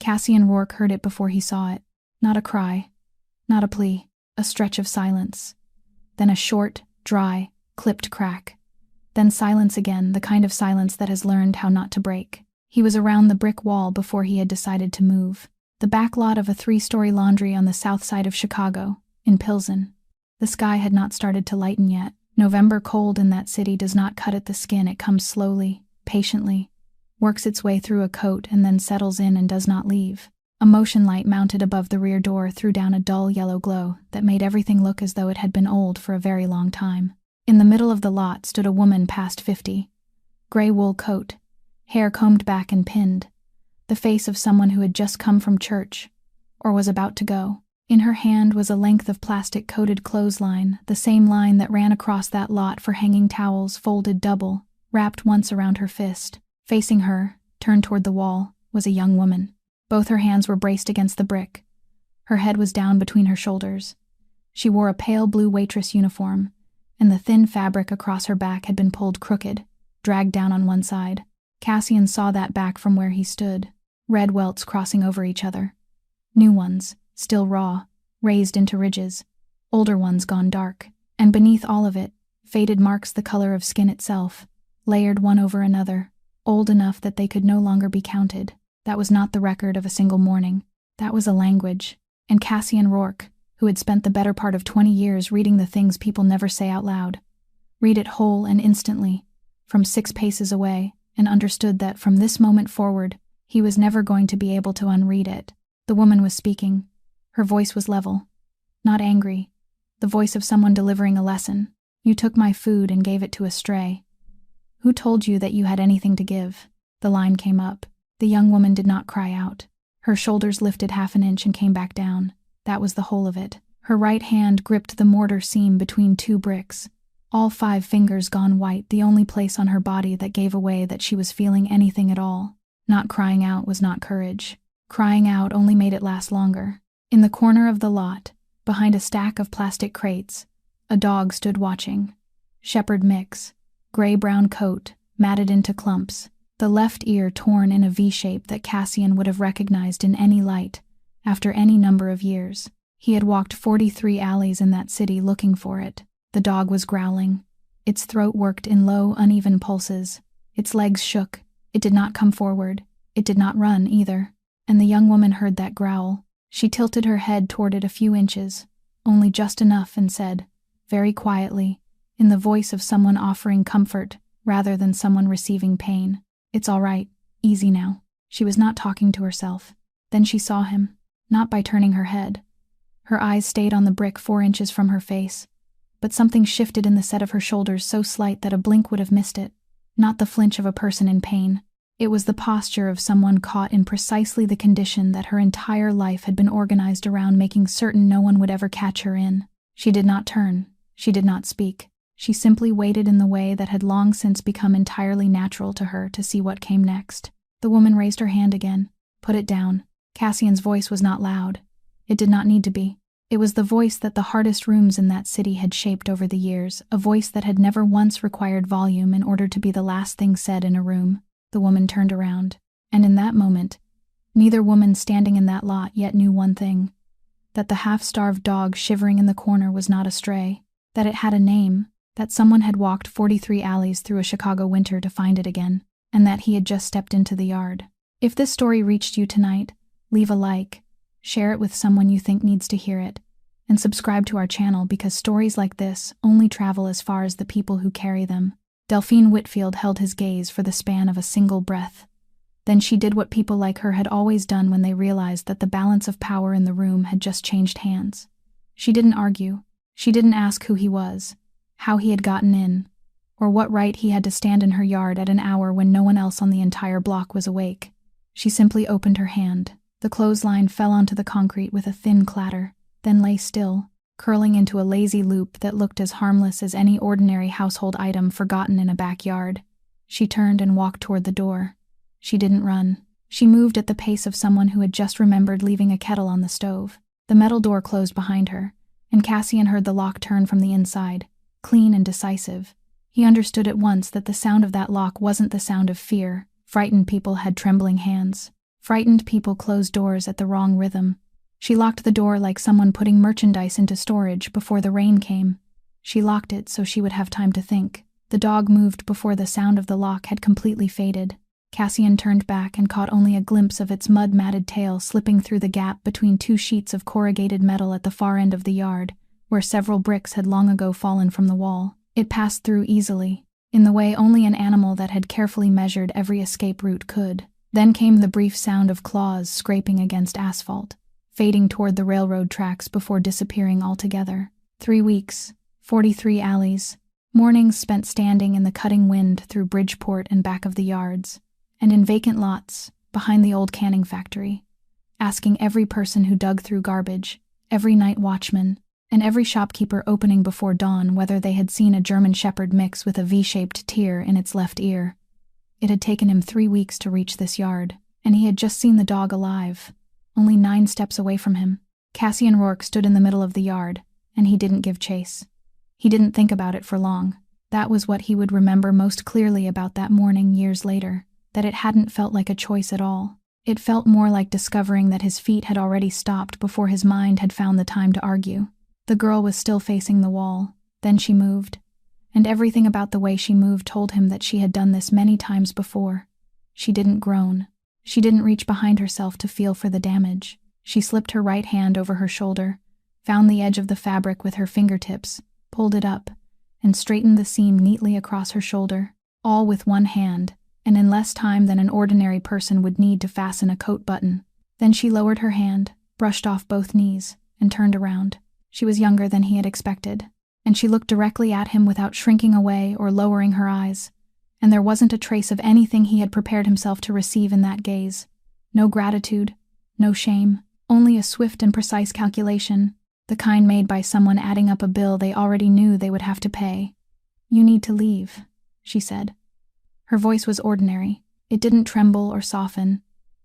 Cassian Rourke heard it before he saw it. Not a cry, not a plea, a stretch of silence. Then a short, dry, clipped crack. Then silence again, the kind of silence that has learned how not to break. He was around the brick wall before he had decided to move. The back lot of a 3-story laundry on the south side of Chicago, in Pilsen. The sky had not started to lighten yet. November cold in that city does not cut at the skin, it comes slowly, patiently, works its way through a coat and then settles in and does not leave. A motion light mounted above the rear door threw down a dull yellow glow that made everything look as though it had been old for a very long time. In the middle of the lot stood a woman past 50. Gray wool coat, hair combed back and pinned, the face of someone who had just come from church, or was about to go. In her hand was a length of plastic-coated clothesline, the same line that ran across that lot for hanging towels folded double, wrapped once around her fist. Facing her, turned toward the wall, was a young woman. Both her hands were braced against the brick. Her head was down between her shoulders. She wore a pale blue waitress uniform, and the thin fabric across her back had been pulled crooked, dragged down on one side. Cassian saw that back from where he stood, red welts crossing over each other. New ones, still raw, raised into ridges, older ones gone dark, and beneath all of it, faded marks the color of skin itself, layered one over another, old enough that they could no longer be counted. That was not the record of a single morning. That was a language, and Cassian Rourke, who had spent the better part of 20 years reading the things people never say out loud, read it whole and instantly, from 6 paces away, and understood that from this moment forward, he was never going to be able to unread it. The woman was speaking. Her voice was level, not angry, the voice of someone delivering a lesson. You took my food and gave it to a stray. Who told you that you had anything to give? The line came up. The young woman did not cry out. Her shoulders lifted half an inch and came back down. That was the whole of it. Her right hand gripped the mortar seam between 2 bricks. All 5 fingers gone white, the only place on her body that gave away that she was feeling anything at all. Not crying out was not courage. Crying out only made it last longer. In the corner of the lot, behind a stack of plastic crates, a dog stood watching. Shepherd mix, gray-brown coat, matted into clumps, the left ear torn in a V-shape that Cassian would have recognized in any light, after any number of years. He had walked 43 alleys in that city looking for it. The dog was growling. Its throat worked in low, uneven pulses. Its legs shook. It did not come forward. It did not run, either. And the young woman heard that growl. She tilted her head toward it a few inches, only just enough, and said, very quietly, in the voice of someone offering comfort rather than someone receiving pain, "It's all right, easy now." She was not talking to herself. Then she saw him, not by turning her head. Her eyes stayed on the brick 4 inches from her face, but something shifted in the set of her shoulders so slight that a blink would have missed it. Not the flinch of a person in pain. It was the posture of someone caught in precisely the condition that her entire life had been organized around, making certain no one would ever catch her in. She did not turn. She did not speak. She simply waited in the way that had long since become entirely natural to her to see what came next. The woman raised her hand again. Put it down. Cassian's voice was not loud. It did not need to be. It was the voice that the hardest rooms in that city had shaped over the years, a voice that had never once required volume in order to be the last thing said in a room. The woman turned around, and in that moment, neither woman standing in that lot yet knew one thing: that the half-starved dog shivering in the corner was not a stray, that it had a name, that someone had walked 43 alleys through a Chicago winter to find it again, and that he had just stepped into the yard. If this story reached you tonight, leave a like, share it with someone you think needs to hear it, and subscribe to our channel, because stories like this only travel as far as the people who carry them. Delphine Whitfield held his gaze for the span of a single breath. Then she did what people like her had always done when they realized that the balance of power in the room had just changed hands. She didn't argue. She didn't ask who he was, how he had gotten in, or what right he had to stand in her yard at an hour when no one else on the entire block was awake. She simply opened her hand. The clothesline fell onto the concrete with a thin clatter, then lay still, curling into a lazy loop that looked as harmless as any ordinary household item forgotten in a backyard. She turned and walked toward the door. She didn't run. She moved at the pace of someone who had just remembered leaving a kettle on the stove. The metal door closed behind her, and Cassian heard the lock turn from the inside, clean and decisive. He understood at once that the sound of that lock wasn't the sound of fear. Frightened people had trembling hands. Frightened people closed doors at the wrong rhythm. She locked the door like someone putting merchandise into storage before the rain came. She locked it so she would have time to think. The dog moved before the sound of the lock had completely faded. Cassian turned back and caught only a glimpse of its mud-matted tail slipping through the gap between two sheets of corrugated metal at the far end of the yard, where several bricks had long ago fallen from the wall. It passed through easily, in the way only an animal that had carefully measured every escape route could. Then came the brief sound of claws scraping against asphalt, fading toward the railroad tracks before disappearing altogether. 3 weeks, 43 alleys, mornings spent standing in the cutting wind through Bridgeport and back of the yards, and in vacant lots, behind the old canning factory, asking every person who dug through garbage, every night watchman, and every shopkeeper opening before dawn whether they had seen a German Shepherd mix with a V-shaped tear in its left ear. It had taken him 3 weeks to reach this yard, and he had just seen the dog alive, only 9 steps away from him. Cassian Rourke stood in the middle of the yard, and he didn't give chase. He didn't think about it for long. That was what he would remember most clearly about that morning years later, that it hadn't felt like a choice at all. It felt more like discovering that his feet had already stopped before his mind had found the time to argue. The girl was still facing the wall. Then she moved, and everything about the way she moved told him that she had done this many times before. She didn't groan. She didn't reach behind herself to feel for the damage. She slipped her right hand over her shoulder, found the edge of the fabric with her fingertips, pulled it up, and straightened the seam neatly across her shoulder, all with one hand, and in less time than an ordinary person would need to fasten a coat button. Then she lowered her hand, brushed off both knees, and turned around. She was younger than he had expected, and she looked directly at him without shrinking away or lowering her eyes, and there wasn't a trace of anything he had prepared himself to receive in that gaze. No gratitude, no shame, only a swift and precise calculation, the kind made by someone adding up a bill they already knew they would have to pay. "You need to leave," she said. Her voice was ordinary. It didn't tremble or soften,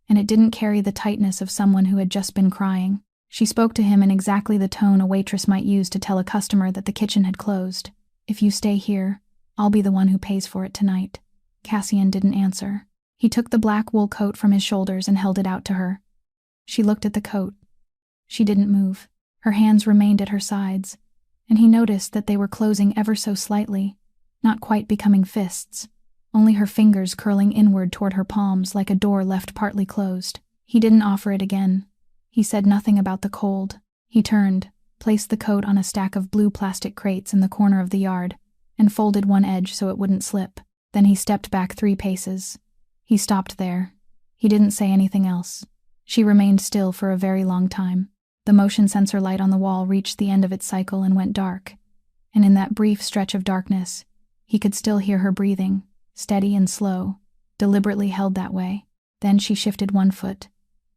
and it didn't carry the tightness of someone who had just been crying. She spoke to him in exactly the tone a waitress might use to tell a customer that the kitchen had closed. "If you stay here, I'll be the one who pays for it tonight." Cassian didn't answer. He took the black wool coat from his shoulders and held it out to her. She looked at the coat. She didn't move. Her hands remained at her sides, and he noticed that they were closing ever so slightly, not quite becoming fists, only her fingers curling inward toward her palms like a door left partly closed. He didn't offer it again. He said nothing about the cold. He turned, placed the coat on a stack of blue plastic crates in the corner of the yard, and folded one edge so it wouldn't slip. Then he stepped back 3 paces. He stopped there. He didn't say anything else. She remained still for a very long time. The motion sensor light on the wall reached the end of its cycle and went dark, and in that brief stretch of darkness, he could still hear her breathing, steady and slow, deliberately held that way. Then she shifted 1 foot.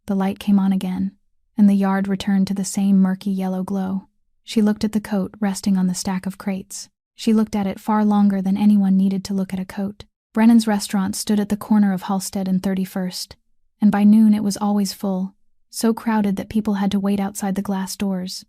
The light came on again, and the yard returned to the same murky yellow glow. She looked at the coat resting on the stack of crates. She looked at it far longer than anyone needed to look at a coat. Brennan's restaurant stood at the corner of Halsted and 31st, and by noon it was always full, so crowded that people had to wait outside the glass doors,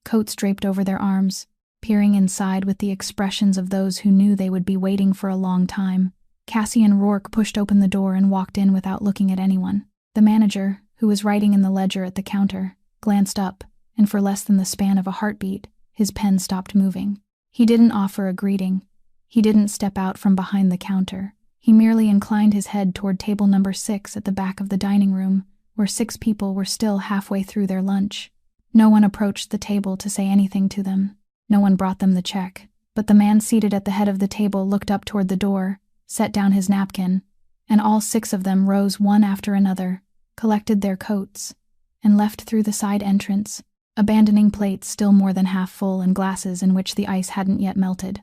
coats draped over their arms, peering inside with the expressions of those who knew they would be waiting for a long time. Cassian Rourke pushed open the door and walked in without looking at anyone. The manager, who was writing in the ledger at the counter, glanced up, and for less than the span of a heartbeat, his pen stopped moving. He didn't offer a greeting. He didn't step out from behind the counter. He merely inclined his head toward table number 6 at the back of the dining room, where 6 people were still halfway through their lunch. No one approached the table to say anything to them. No one brought them the check. But the man seated at the head of the table looked up toward the door, set down his napkin, and all 6 of them rose one after another, collected their coats, and left through the side entrance, abandoning plates still more than half full and glasses in which the ice hadn't yet melted.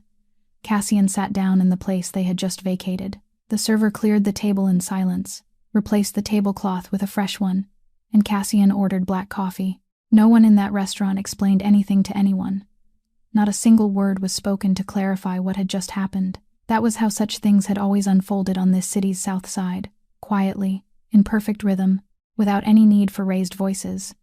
Cassian sat down in the place they had just vacated. The server cleared the table in silence, replaced the tablecloth with a fresh one, and Cassian ordered black coffee. No one in that restaurant explained anything to anyone. Not a single word was spoken to clarify what had just happened. That was how such things had always unfolded on this city's south side, quietly, in perfect rhythm, without any need for raised voices,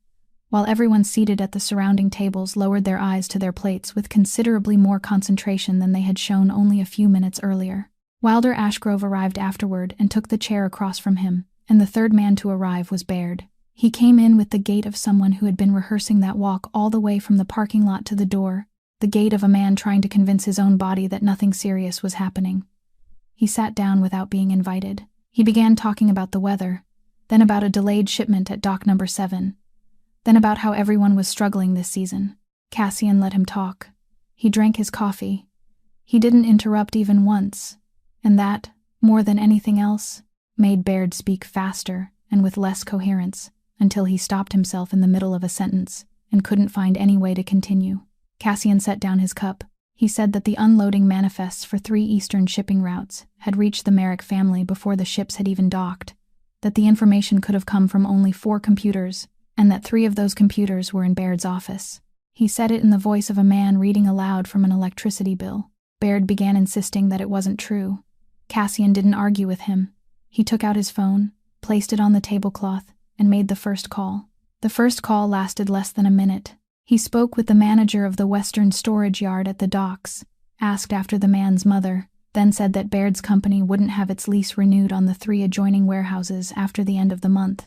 while everyone seated at the surrounding tables lowered their eyes to their plates with considerably more concentration than they had shown only a few minutes earlier. Wilder Ashgrove arrived afterward and took the chair across from him, and the third man to arrive was Baird. He came in with the gait of someone who had been rehearsing that walk all the way from the parking lot to the door, the gait of a man trying to convince his own body that nothing serious was happening. He sat down without being invited. He began talking about the weather, then about a delayed shipment at dock number 7, then about how everyone was struggling this season. Cassian let him talk. He drank his coffee. He didn't interrupt even once, and that, more than anything else, made Baird speak faster and with less coherence, until he stopped himself in the middle of a sentence and couldn't find any way to continue. Cassian set down his cup. He said that the unloading manifests for 3 eastern shipping routes had reached the Merrick family before the ships had even docked, that the information could have come from only 4 computers, and that 3 of those computers were in Baird's office. He said it in the voice of a man reading aloud from an electricity bill. Baird began insisting that it wasn't true. Cassian didn't argue with him. He took out his phone, placed it on the tablecloth, and made the first call. The first call lasted less than a minute. He spoke with the manager of the Western storage yard at the docks, asked after the man's mother, then said that Baird's company wouldn't have its lease renewed on the 3 adjoining warehouses after the end of the month,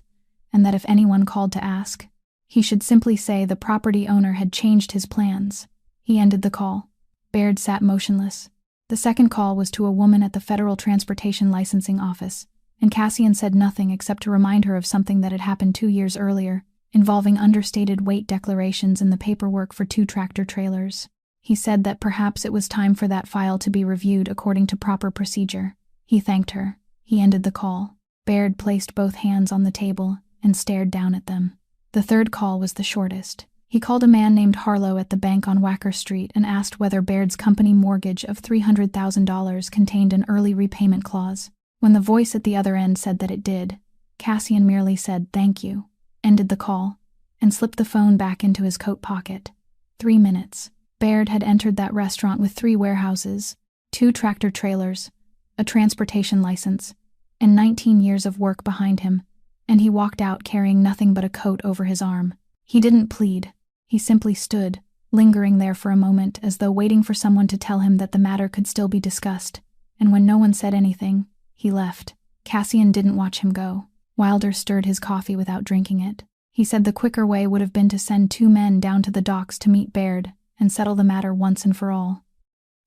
and that if anyone called to ask, he should simply say the property owner had changed his plans. He ended the call. Baird sat motionless. The second call was to a woman at the Federal Transportation Licensing Office, and Cassian said nothing except to remind her of something that had happened 2 years earlier, involving understated weight declarations in the paperwork for 2 tractor trailers. He said that perhaps it was time for that file to be reviewed according to proper procedure. He thanked her. He ended the call. Baird placed both hands on the table and stared down at them. The third call was the shortest. He called a man named Harlow at the bank on Wacker Street and asked whether Baird's company mortgage of $300,000 contained an early repayment clause. When the voice at the other end said that it did, Cassian merely said "thank you," ended the call, and slipped the phone back into his coat pocket. 3 minutes. Baird had entered that restaurant with 3 warehouses, 2 tractor trailers, a transportation license, and 19 years of work behind him, and he walked out carrying nothing but a coat over his arm. He didn't plead. He simply stood, lingering there for a moment as though waiting for someone to tell him that the matter could still be discussed, and when no one said anything, he left. Cassian didn't watch him go. Wilder stirred his coffee without drinking it. He said the quicker way would have been to send 2 men down to the docks to meet Baird and settle the matter once and for all.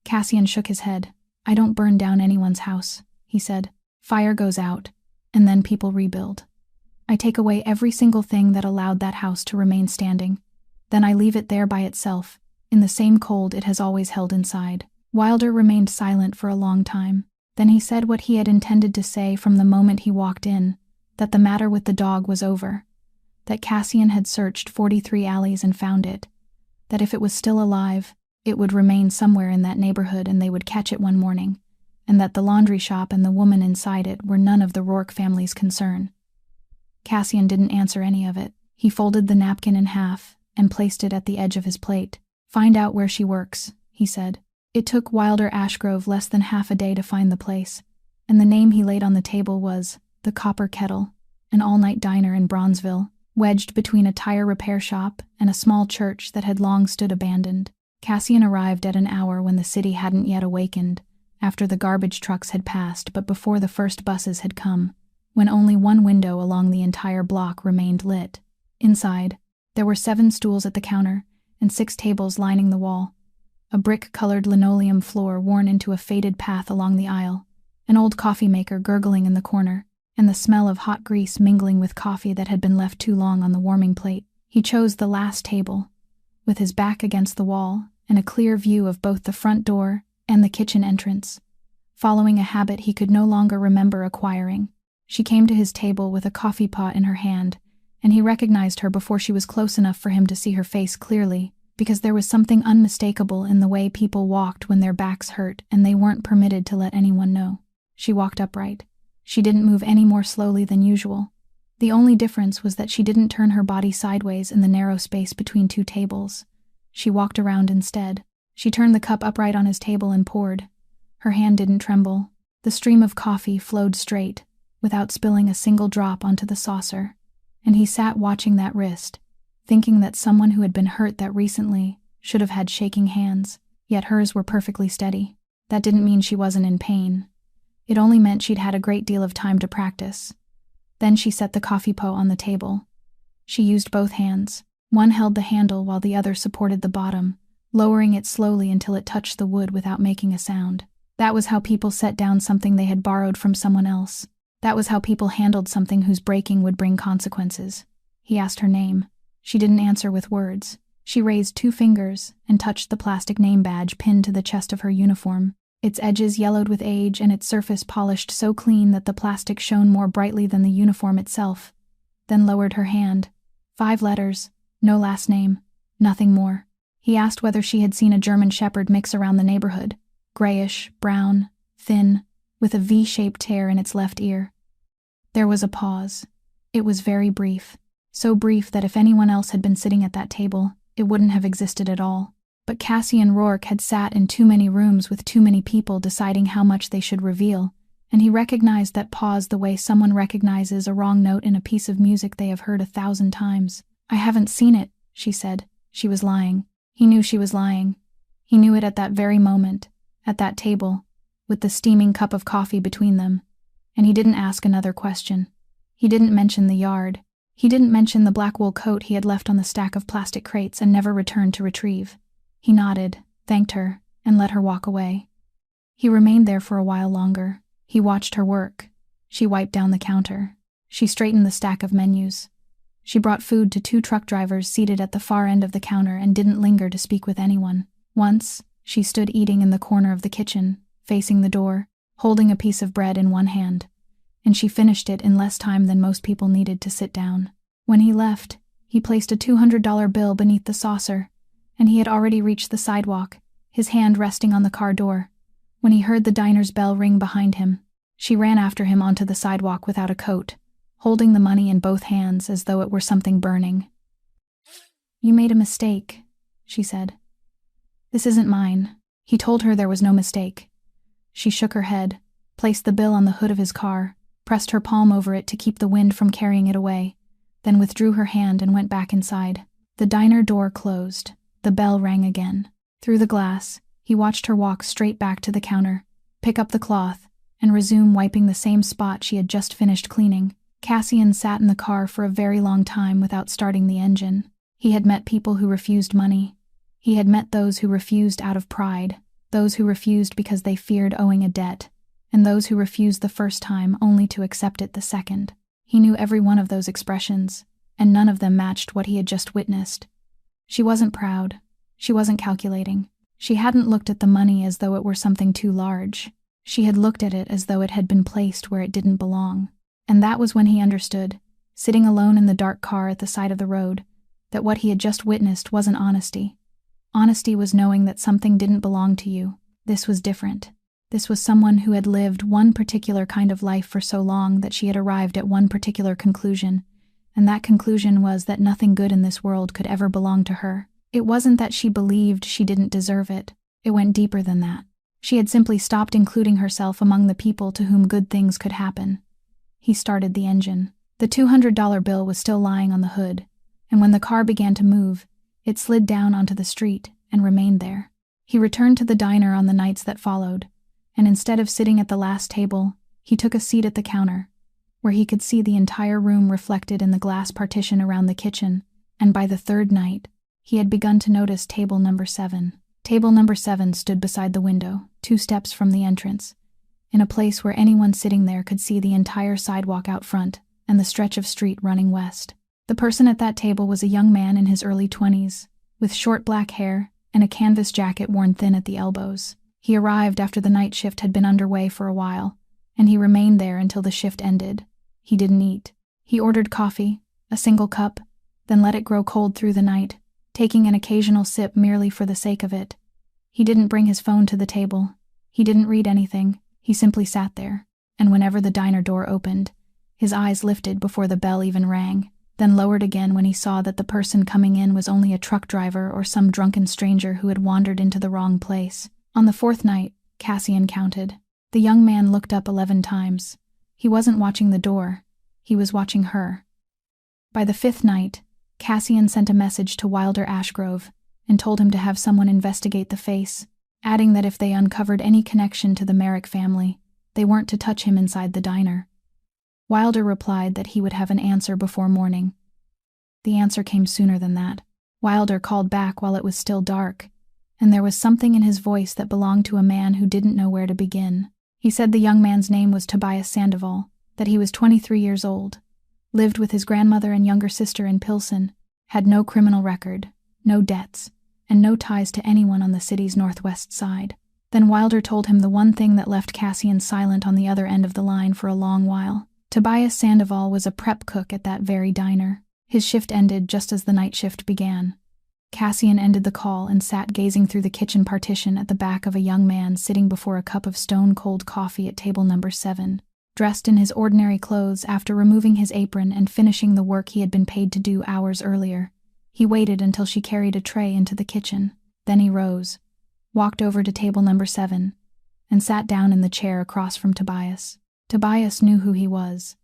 Cassian shook his head. "I don't burn down anyone's house," he said. "Fire goes out, and then people rebuild. I take away every single thing that allowed that house to remain standing. Then I leave it there by itself, in the same cold it has always held inside." Wilder remained silent for a long time. Then he said what he had intended to say from the moment he walked in, that the matter with the dog was over, that Cassian had searched 43 alleys and found it, that if it was still alive, it would remain somewhere in that neighborhood and they would catch it one morning, and that the laundry shop and the woman inside it were none of the Rourke family's concern. Cassian didn't answer any of it. He folded the napkin in half and placed it at the edge of his plate. "Find out where she works," he said. It took Wilder Ashgrove less than half a day to find the place, and the name he laid on the table was the Copper Kettle, an all-night diner in Bronzeville, wedged between a tire repair shop and a small church that had long stood abandoned. Cassian arrived at an hour when the city hadn't yet awakened, after the garbage trucks had passed but before the first buses had come, when only one window along the entire block remained lit. Inside, there were 7 stools at the counter and 6 tables lining the wall, a brick-colored linoleum floor worn into a faded path along the aisle, an old coffee maker gurgling in the corner, and the smell of hot grease mingling with coffee that had been left too long on the warming plate. He chose the last table, with his back against the wall and a clear view of both the front door and the kitchen entrance, following a habit he could no longer remember acquiring. She came to his table with a coffee pot in her hand, and he recognized her before she was close enough for him to see her face clearly, because there was something unmistakable in the way people walked when their backs hurt and they weren't permitted to let anyone know. She walked upright. She didn't move any more slowly than usual. The only difference was that she didn't turn her body sideways in the narrow space between 2 tables. She walked around instead. She turned the cup upright on his table and poured. Her hand didn't tremble. The stream of coffee flowed straight, without spilling a single drop onto the saucer, and he sat watching that wrist, thinking that someone who had been hurt that recently should have had shaking hands, yet hers were perfectly steady. That didn't mean she wasn't in pain. It only meant she'd had a great deal of time to practice. Then she set the coffee pot on the table. She used both hands. One held the handle while the other supported the bottom, lowering it slowly until it touched the wood without making a sound. That was how people set down something they had borrowed from someone else. That was how people handled something whose breaking would bring consequences. He asked her name. She didn't answer with words. She raised 2 fingers and touched the plastic name badge pinned to the chest of her uniform. Its edges yellowed with age and its surface polished so clean that the plastic shone more brightly than the uniform itself. Then lowered her hand. 5 letters, no last name, nothing more. He asked whether she had seen a German shepherd mix around the neighborhood, grayish, brown, thin, with a V-shaped tear in its left ear. There was a pause. It was very brief, so brief that if anyone else had been sitting at that table, it wouldn't have existed at all. But Cassian Rourke had sat in too many rooms with too many people deciding how much they should reveal, and he recognized that pause the way someone recognizes a wrong note in a piece of music they have heard 1,000 times. "I haven't seen it," she said. She was lying. He knew she was lying. He knew it at that very moment, at that table, with the steaming cup of coffee between them. And he didn't ask another question. He didn't mention the yard. He didn't mention the black wool coat he had left on the stack of plastic crates and never returned to retrieve. He nodded, thanked her, and let her walk away. He remained there for a while longer. He watched her work. She wiped down the counter. She straightened the stack of menus. She brought food to 2 truck drivers seated at the far end of the counter and didn't linger to speak with anyone. Once, she stood eating in the corner of the kitchen, facing the door, holding a piece of bread in one hand. And she finished it in less time than most people needed to sit down. When he left, he placed a $200 bill beneath the saucer, and he had already reached the sidewalk, his hand resting on the car door, when he heard the diner's bell ring behind him. She ran after him onto the sidewalk without a coat, holding the money in both hands as though it were something burning. "You made a mistake," she said. "This isn't mine." He told her there was no mistake. She shook her head, placed the bill on the hood of his car, pressed her palm over it to keep the wind from carrying it away, then withdrew her hand and went back inside. The diner door closed. The bell rang again. Through the glass, he watched her walk straight back to the counter, pick up the cloth, and resume wiping the same spot she had just finished cleaning. Cassian sat in the car for a very long time without starting the engine. He had met people who refused money. He had met those who refused out of pride, those who refused because they feared owing a debt, and those who refused the first time only to accept it the second. He knew every one of those expressions, and none of them matched what he had just witnessed. She wasn't proud. She wasn't calculating. She hadn't looked at the money as though it were something too large. She had looked at it as though it had been placed where it didn't belong. And that was when he understood, sitting alone in the dark car at the side of the road, that what he had just witnessed wasn't honesty. Honesty was knowing that something didn't belong to you. This was different. This was someone who had lived one particular kind of life for so long that she had arrived at one particular conclusion, and that conclusion was that nothing good in this world could ever belong to her. It wasn't that she believed she didn't deserve it. It went deeper than that. She had simply stopped including herself among the people to whom good things could happen. He started the engine. The $200 bill was still lying on the hood, and when the car began to move, it slid down onto the street and remained there. He returned to the diner on the nights that followed, and instead of sitting at the last table, he took a seat at the counter, where he could see the entire room reflected in the glass partition around the kitchen, and by the 3rd night, he had begun to notice table number 7. Table number 7 stood beside the window, 2 steps from the entrance, in a place where anyone sitting there could see the entire sidewalk out front and the stretch of street running west. The person at that table was a young man in his early 20s, with short black hair and a canvas jacket worn thin at the elbows. He arrived after the night shift had been underway for a while, and he remained there until the shift ended. He didn't eat. He ordered coffee, a single cup, then let it grow cold through the night, taking an occasional sip merely for the sake of it. He didn't bring his phone to the table. He didn't read anything. He simply sat there, and whenever the diner door opened, his eyes lifted before the bell even rang, then lowered again when he saw that the person coming in was only a truck driver or some drunken stranger who had wandered into the wrong place. On the 4th night, Cassian counted. The young man looked up 11 times. He wasn't watching the door. He was watching her. By the 5th night, Cassian sent a message to Wilder Ashgrove and told him to have someone investigate the face, adding that if they uncovered any connection to the Merrick family, they weren't to touch him inside the diner. Wilder replied that he would have an answer before morning. The answer came sooner than that. Wilder called back while it was still dark, and there was something in his voice that belonged to a man who didn't know where to begin. He said the young man's name was Tobias Sandoval, that he was 23 years old, lived with his grandmother and younger sister in Pilsen, had no criminal record, no debts, and no ties to anyone on the city's northwest side. Then Wilder told him the one thing that left Cassian silent on the other end of the line for a long while. Tobias Sandoval was a prep cook at that very diner. His shift ended just as the night shift began. Cassian ended the call and sat gazing through the kitchen partition at the back of a young man sitting before a cup of stone-cold coffee at table number 7. Dressed in his ordinary clothes after removing his apron and finishing the work he had been paid to do hours earlier, he waited until she carried a tray into the kitchen. Then he rose, walked over to table number 7, and sat down in the chair across from Tobias. Tobias knew who he was.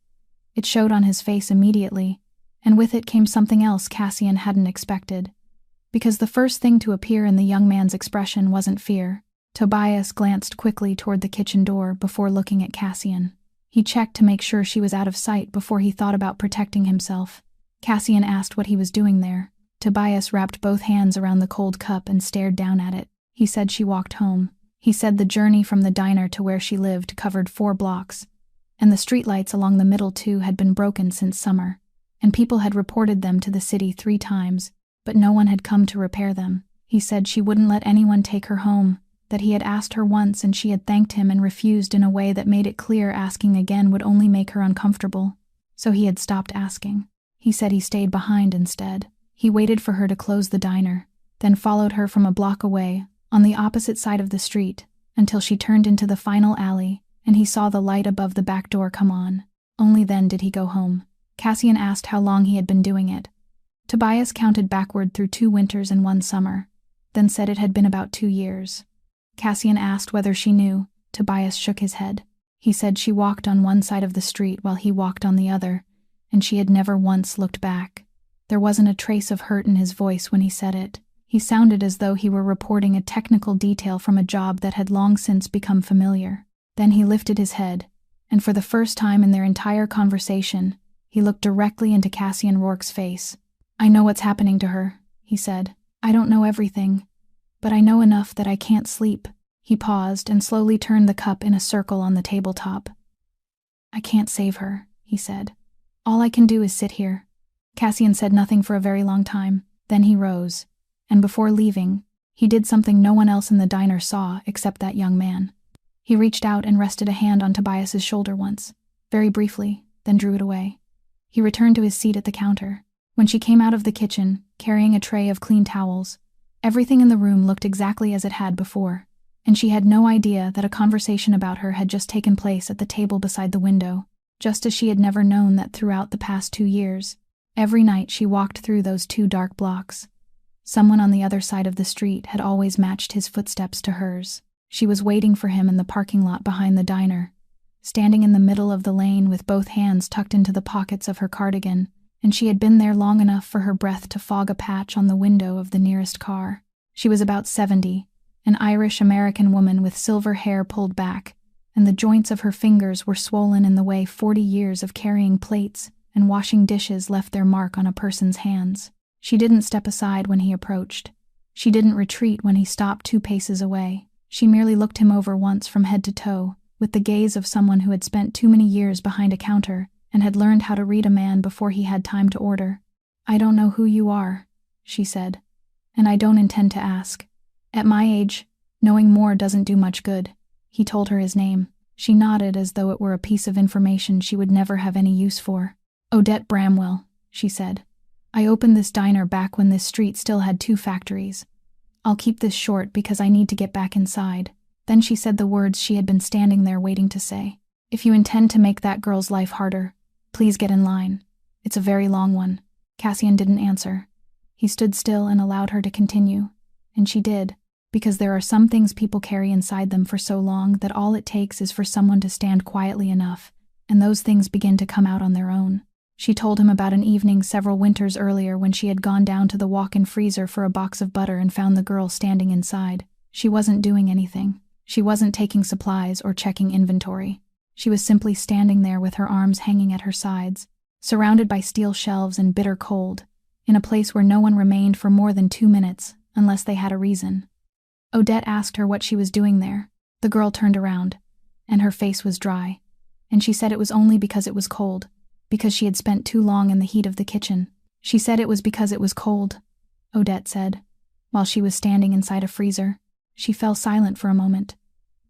It showed on his face immediately, and with it came something else Cassian hadn't expected. Because the first thing to appear in the young man's expression wasn't fear. Tobias glanced quickly toward the kitchen door before looking at Cassian. He checked to make sure she was out of sight before he thought about protecting himself. Cassian asked what he was doing there. Tobias wrapped both hands around the cold cup and stared down at it. He said she walked home. He said the journey from the diner to where she lived covered 4 blocks, and the streetlights along the middle 2 had been broken since summer, and people had reported them to the city 3 times, but no one had come to repair them. He said she wouldn't let anyone take her home, that he had asked her once and she had thanked him and refused in a way that made it clear asking again would only make her uncomfortable, so he had stopped asking. He said he stayed behind instead. He waited for her to close the diner, then followed her from a block away, on the opposite side of the street, until she turned into the final alley, and he saw the light above the back door come on. Only then did he go home. Cassian asked how long he had been doing it. Tobias counted backward through 2 winters and 1 summer, then said it had been about 2 years. Cassian asked whether she knew. Tobias shook his head. He said she walked on one side of the street while he walked on the other, and she had never once looked back. There wasn't a trace of hurt in his voice when he said it. He sounded as though he were reporting a technical detail from a job that had long since become familiar. Then he lifted his head, and for the first time in their entire conversation, he looked directly into Cassian Rourke's face. "I know what's happening to her," he said. "I don't know everything, but I know enough that I can't sleep." He paused and slowly turned the cup in a circle on the tabletop. "I can't save her," he said. "All I can do is sit here." Cassian said nothing for a very long time. Then he rose, and before leaving, he did something no one else in the diner saw except that young man. He reached out and rested a hand on Tobias's shoulder once, very briefly, then drew it away. He returned to his seat at the counter. When she came out of the kitchen, carrying a tray of clean towels, everything in the room looked exactly as it had before, and she had no idea that a conversation about her had just taken place at the table beside the window, just as she had never known that throughout the past 2 years, every night she walked through those 2 dark blocks, someone on the other side of the street had always matched his footsteps to hers. She was waiting for him in the parking lot behind the diner, standing in the middle of the lane with both hands tucked into the pockets of her cardigan, and she had been there long enough for her breath to fog a patch on the window of the nearest car. She was about 70, an Irish-American woman with silver hair pulled back, and the joints of her fingers were swollen in the way 40 years of carrying plates and washing dishes left their mark on a person's hands. She didn't step aside when he approached. She didn't retreat when he stopped 2 paces away. She merely looked him over once from head to toe, with the gaze of someone who had spent too many years behind a counter and had learned how to read a man before he had time to order. "I don't know who you are," she said, "and I don't intend to ask. At my age, knowing more doesn't do much good." He told her his name. She nodded as though it were a piece of information she would never have any use for. "Odette Bramwell," she said. "I opened this diner back when this street still had 2 factories. I'll keep this short because I need to get back inside." Then she said the words she had been standing there waiting to say. "If you intend to make that girl's life harder, please get in line. It's a very long one." Cassian didn't answer. He stood still and allowed her to continue, and she did, because there are some things people carry inside them for so long that all it takes is for someone to stand quietly enough, and those things begin to come out on their own. She told him about an evening several winters earlier when she had gone down to the walk-in freezer for a box of butter and found the girl standing inside. She wasn't doing anything. She wasn't taking supplies or checking inventory. She was simply standing there with her arms hanging at her sides, surrounded by steel shelves and bitter cold, in a place where no one remained for more than 2 minutes, unless they had a reason. Odette asked her what she was doing there. The girl turned around, and her face was dry, and she said it was only because it was cold, because she had spent too long in the heat of the kitchen. She said it was because it was cold, Odette said, while she was standing inside a freezer. She fell silent for a moment.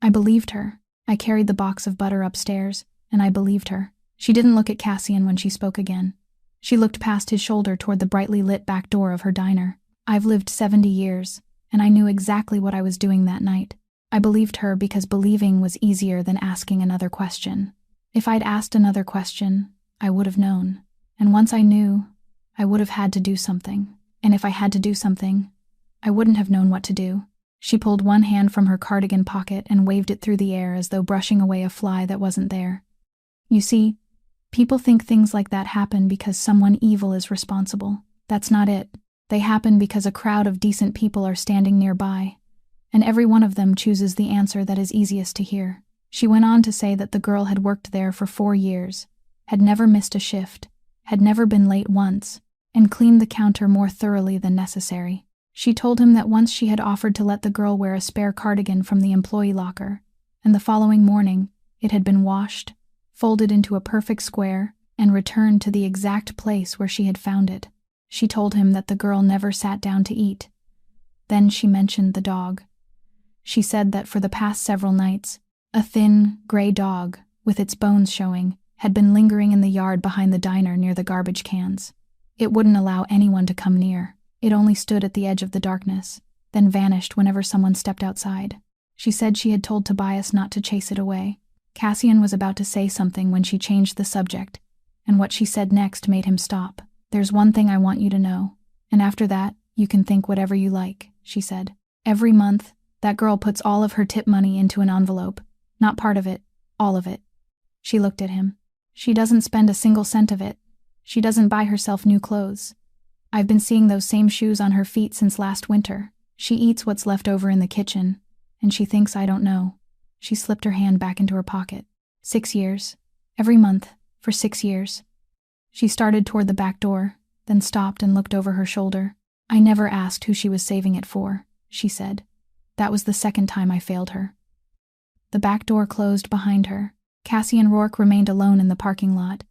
I believed her. I carried the box of butter upstairs, and I believed her. She didn't look at Cassian when she spoke again. She looked past his shoulder toward the brightly lit back door of her diner. I've lived 70 years, and I knew exactly what I was doing that night. I believed her because believing was easier than asking another question. If I'd asked another question, I would have known. And once I knew, I would have had to do something. And if I had to do something, I wouldn't have known what to do. She pulled one hand from her cardigan pocket and waved it through the air as though brushing away a fly that wasn't there. You see, people think things like that happen because someone evil is responsible. That's not it. They happen because a crowd of decent people are standing nearby, and every one of them chooses the answer that is easiest to hear. She went on to say that the girl had worked there for 4 years, had never missed a shift, had never been late once, and cleaned the counter more thoroughly than necessary. She told him that once she had offered to let the girl wear a spare cardigan from the employee locker, and the following morning it had been washed, folded into a perfect square, and returned to the exact place where she had found it. She told him that the girl never sat down to eat. Then she mentioned the dog. She said that for the past several nights, a thin, gray dog, with its bones showing, had been lingering in the yard behind the diner near the garbage cans. It wouldn't allow anyone to come near. It only stood at the edge of the darkness, then vanished whenever someone stepped outside. She said she had told Tobias not to chase it away. Cassian was about to say something when she changed the subject, and what she said next made him stop. There's one thing I want you to know, and after that, you can think whatever you like, she said. Every month, that girl puts all of her tip money into an envelope. Not part of it, all of it. She looked at him. She doesn't spend a single cent of it. She doesn't buy herself new clothes. I've been seeing those same shoes on her feet since last winter. She eats what's left over in the kitchen, and she thinks I don't know. She slipped her hand back into her pocket. 6 years. Every month, for 6 years. She started toward the back door, then stopped and looked over her shoulder. I never asked who she was saving it for, she said. That was the second time I failed her. The back door closed behind her. Cassian Rourke remained alone in the parking lot,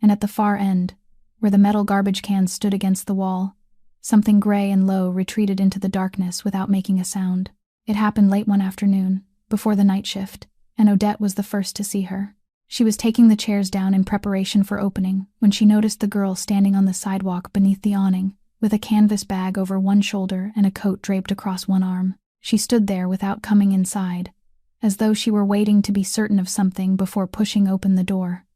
and at the far end, where the metal garbage cans stood against the wall, something gray and low retreated into the darkness without making a sound. It happened late one afternoon, before the night shift, and Odette was the first to see her. She was taking the chairs down in preparation for opening when she noticed the girl standing on the sidewalk beneath the awning, with a canvas bag over one shoulder and a coat draped across one arm. She stood there without coming inside, as though she were waiting to be certain of something before pushing open the door.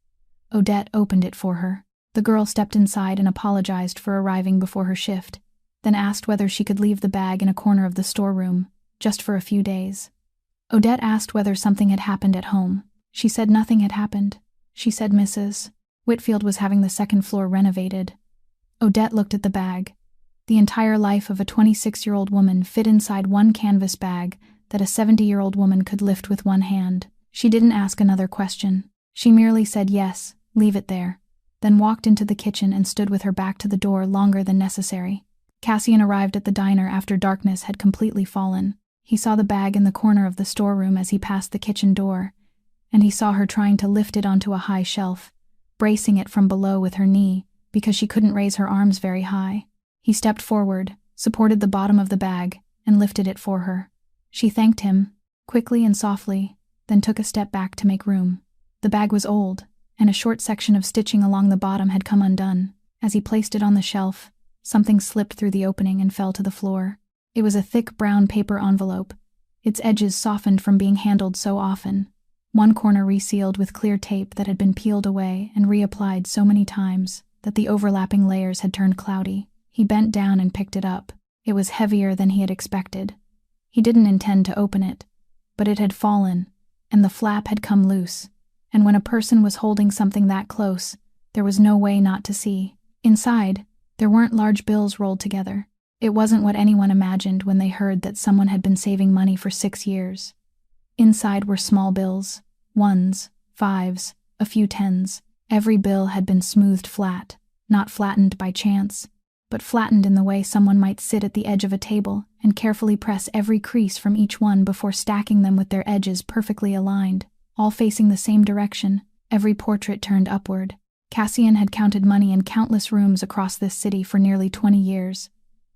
Odette opened it for her. The girl stepped inside and apologized for arriving before her shift, then asked whether she could leave the bag in a corner of the storeroom, just for a few days. Odette asked whether something had happened at home. She said nothing had happened. She said Mrs. Whitfield was having the second floor renovated. Odette looked at the bag. The entire life of a 26-year-old woman fit inside one canvas bag that a 70-year-old woman could lift with one hand. She didn't ask another question. She merely said yes, leave it there, then walked into the kitchen and stood with her back to the door longer than necessary. Cassian arrived at the diner after darkness had completely fallen. He saw the bag in the corner of the storeroom as he passed the kitchen door, and he saw her trying to lift it onto a high shelf, bracing it from below with her knee because she couldn't raise her arms very high. He stepped forward, supported the bottom of the bag, and lifted it for her. She thanked him, quickly and softly, then took a step back to make room. The bag was old, and a short section of stitching along the bottom had come undone. As he placed it on the shelf, something slipped through the opening and fell to the floor. It was a thick brown paper envelope, its edges softened from being handled so often, one corner resealed with clear tape that had been peeled away and reapplied so many times that the overlapping layers had turned cloudy. He bent down and picked it up. It was heavier than he had expected. He didn't intend to open it, but it had fallen, and the flap had come loose, and when a person was holding something that close, there was no way not to see. Inside, there weren't large bills rolled together. It wasn't what anyone imagined when they heard that someone had been saving money for 6 years. Inside were small bills, 1s, 5s, a few 10s. Every bill had been smoothed flat, not flattened by chance, but flattened in the way someone might sit at the edge of a table and carefully press every crease from each one before stacking them with their edges perfectly aligned, all facing the same direction, every portrait turned upward. Cassian had counted money in countless rooms across this city for nearly 20 years,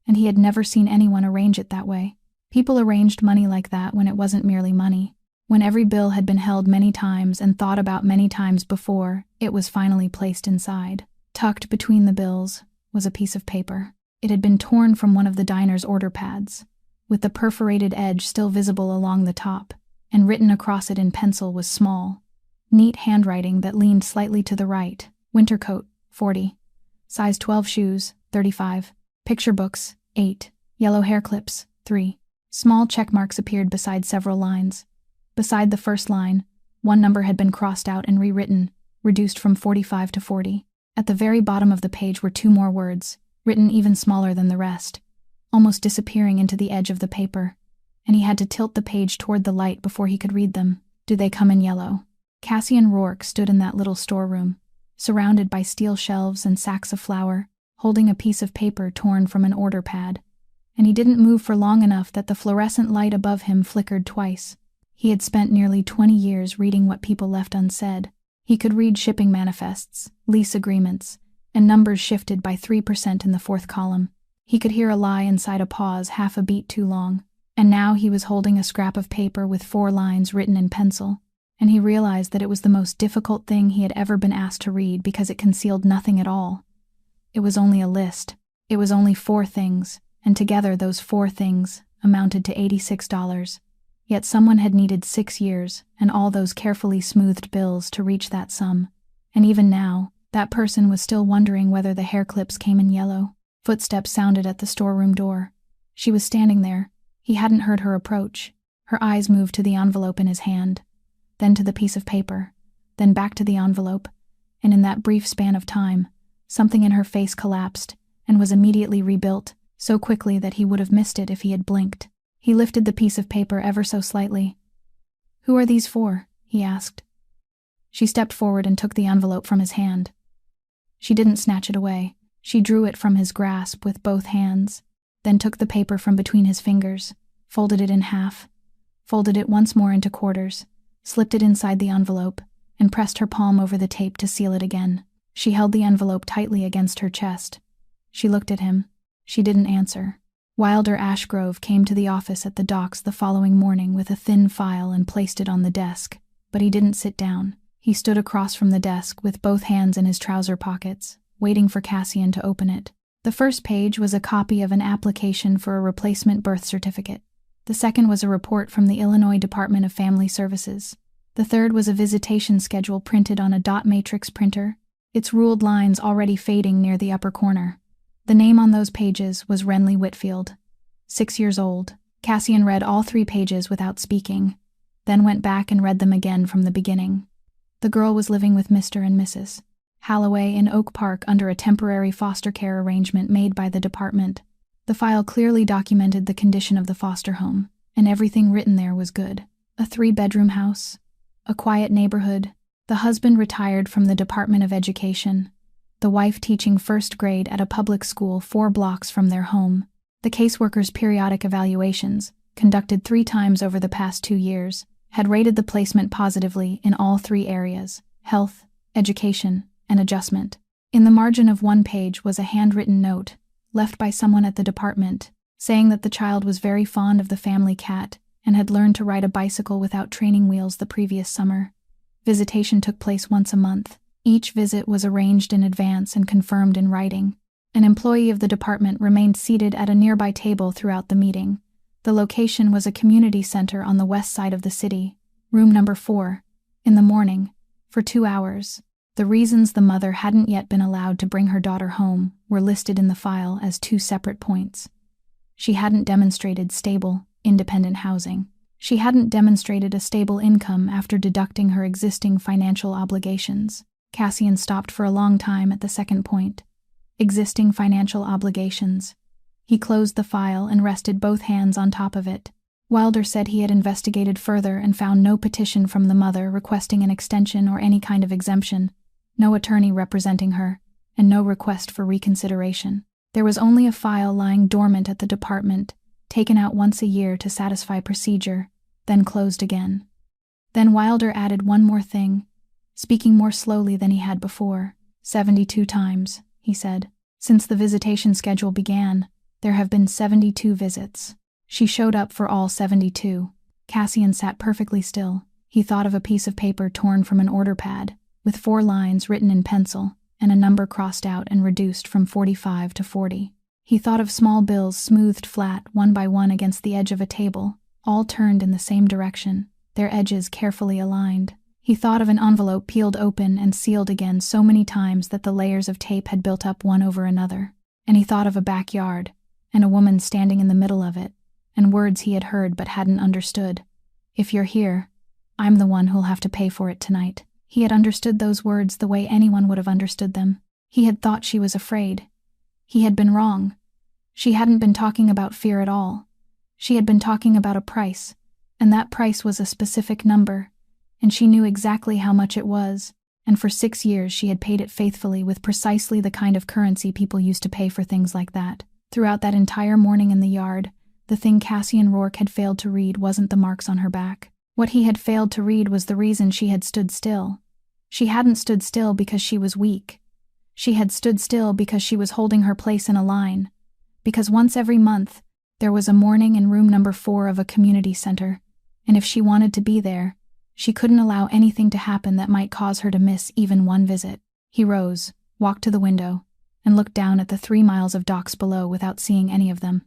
and he had never seen anyone arrange it that way. People arranged money like that when it wasn't merely money. When every bill had been held many times and thought about many times before, it was finally placed inside. Tucked between the bills was a piece of paper. It had been torn from one of the diner's order pads, with the perforated edge still visible along the top, and written across it in pencil was small, neat handwriting that leaned slightly to the right. Winter coat, 40. Size 12 shoes, 35. Picture books, 8. Yellow hair clips, 3. Small check marks appeared beside several lines. Beside the first line, one number had been crossed out and rewritten, reduced from 45 to 40. At the very bottom of the page were 2 more words, written even smaller than the rest, almost disappearing into the edge of the paper, and he had to tilt the page toward the light before he could read them. Do they come in yellow? Cassian Rourke stood in that little storeroom, surrounded by steel shelves and sacks of flour, holding a piece of paper torn from an order pad, and he didn't move for long enough that the fluorescent light above him flickered twice. He had spent nearly 20 years reading what people left unsaid. He could read shipping manifests, lease agreements, and numbers shifted by 3% in the 4th column. He could hear a lie inside a pause half a beat too long, and now he was holding a scrap of paper with 4 lines written in pencil, and he realized that it was the most difficult thing he had ever been asked to read because it concealed nothing at all. It was only a list. It was only 4 things, and together those 4 things amounted to $86. Yet someone had needed 6 years and all those carefully smoothed bills to reach that sum, and even now, that person was still wondering whether the hair clips came in yellow. Footsteps sounded at the storeroom door. She was standing there. He hadn't heard her approach. Her eyes moved to the envelope in his hand, then to the piece of paper, then back to the envelope, and in that brief span of time, something in her face collapsed and was immediately rebuilt, so quickly that he would have missed it if he had blinked. He lifted the piece of paper ever so slightly. "Who are these for?" he asked. She stepped forward and took the envelope from his hand. She didn't snatch it away. She drew it from his grasp with both hands, then took the paper from between his fingers, folded it in half, folded it once more into quarters, slipped it inside the envelope, and pressed her palm over the tape to seal it again. She held the envelope tightly against her chest. She looked at him. She didn't answer. Wilder Ashgrove came to the office at the docks the following morning with a thin file and placed it on the desk, but he didn't sit down. He stood across from the desk with both hands in his trouser pockets, waiting for Cassian to open it. The first page was a copy of an application for a replacement birth certificate. The second was a report from the Illinois Department of Family Services. The third was a visitation schedule printed on a dot matrix printer, its ruled lines already fading near the upper corner. The name on those pages was Renly Whitfield, 6 years old. Cassian read all 3 pages without speaking, then went back and read them again from the beginning. The girl was living with Mr. and Mrs. Halloway in Oak Park under a temporary foster care arrangement made by the department. The file clearly documented the condition of the foster home, and everything written there was good. A 3-bedroom house, a quiet neighborhood, the husband retired from the Department of Education, the wife teaching 1st grade at a public school 4 blocks from their home. The caseworker's periodic evaluations, conducted 3 times over the past 2 years, had rated the placement positively in all 3 areas: health, education, and adjustment. In the margin of one page was a handwritten note, left by someone at the department, saying that the child was very fond of the family cat and had learned to ride a bicycle without training wheels the previous summer. Visitation took place once a month. Each visit was arranged in advance and confirmed in writing. An employee of the department remained seated at a nearby table throughout the meeting. The location was a community center on the west side of the city, room number 4, in the morning, for 2 hours. The reasons the mother hadn't yet been allowed to bring her daughter home were listed in the file as 2 separate points. She hadn't demonstrated stable, independent housing. She hadn't demonstrated a stable income after deducting her existing financial obligations. Cassian stopped for a long time at the second point. Existing financial obligations. He closed the file and rested both hands on top of it. Wilder said he had investigated further and found no petition from the mother requesting an extension or any kind of exemption, no attorney representing her, and no request for reconsideration. There was only a file lying dormant at the department, taken out once a year to satisfy procedure, then closed again. Then Wilder added one more thing, speaking more slowly than he had before. 72 times, he said. Since the visitation schedule began, there have been 72 visits. She showed up for all 72. Cassian sat perfectly still. He thought of a piece of paper torn from an order pad, with 4 lines written in pencil, and a number crossed out and reduced from 45 to 40. He thought of small bills smoothed flat one by one against the edge of a table, all turned in the same direction, their edges carefully aligned. He thought of an envelope peeled open and sealed again so many times that the layers of tape had built up one over another. And he thought of a backyard, and a woman standing in the middle of it, and words he had heard but hadn't understood. If you're here, I'm the one who'll have to pay for it tonight. He had understood those words the way anyone would have understood them. He had thought she was afraid. He had been wrong. She hadn't been talking about fear at all. She had been talking about a price, and that price was a specific number, and she knew exactly how much it was, and for 6 years she had paid it faithfully with precisely the kind of currency people used to pay for things like that. Throughout that entire morning in the yard, the thing Cassian Rourke had failed to read wasn't the marks on her back. What he had failed to read was the reason she had stood still. She hadn't stood still because she was weak. She had stood still because she was holding her place in a line. Because once every month, there was a morning in room number 4 of a community center, and if she wanted to be there, she couldn't allow anything to happen that might cause her to miss even one visit. He rose, walked to the window, and looked down at the 3 miles of docks below without seeing any of them.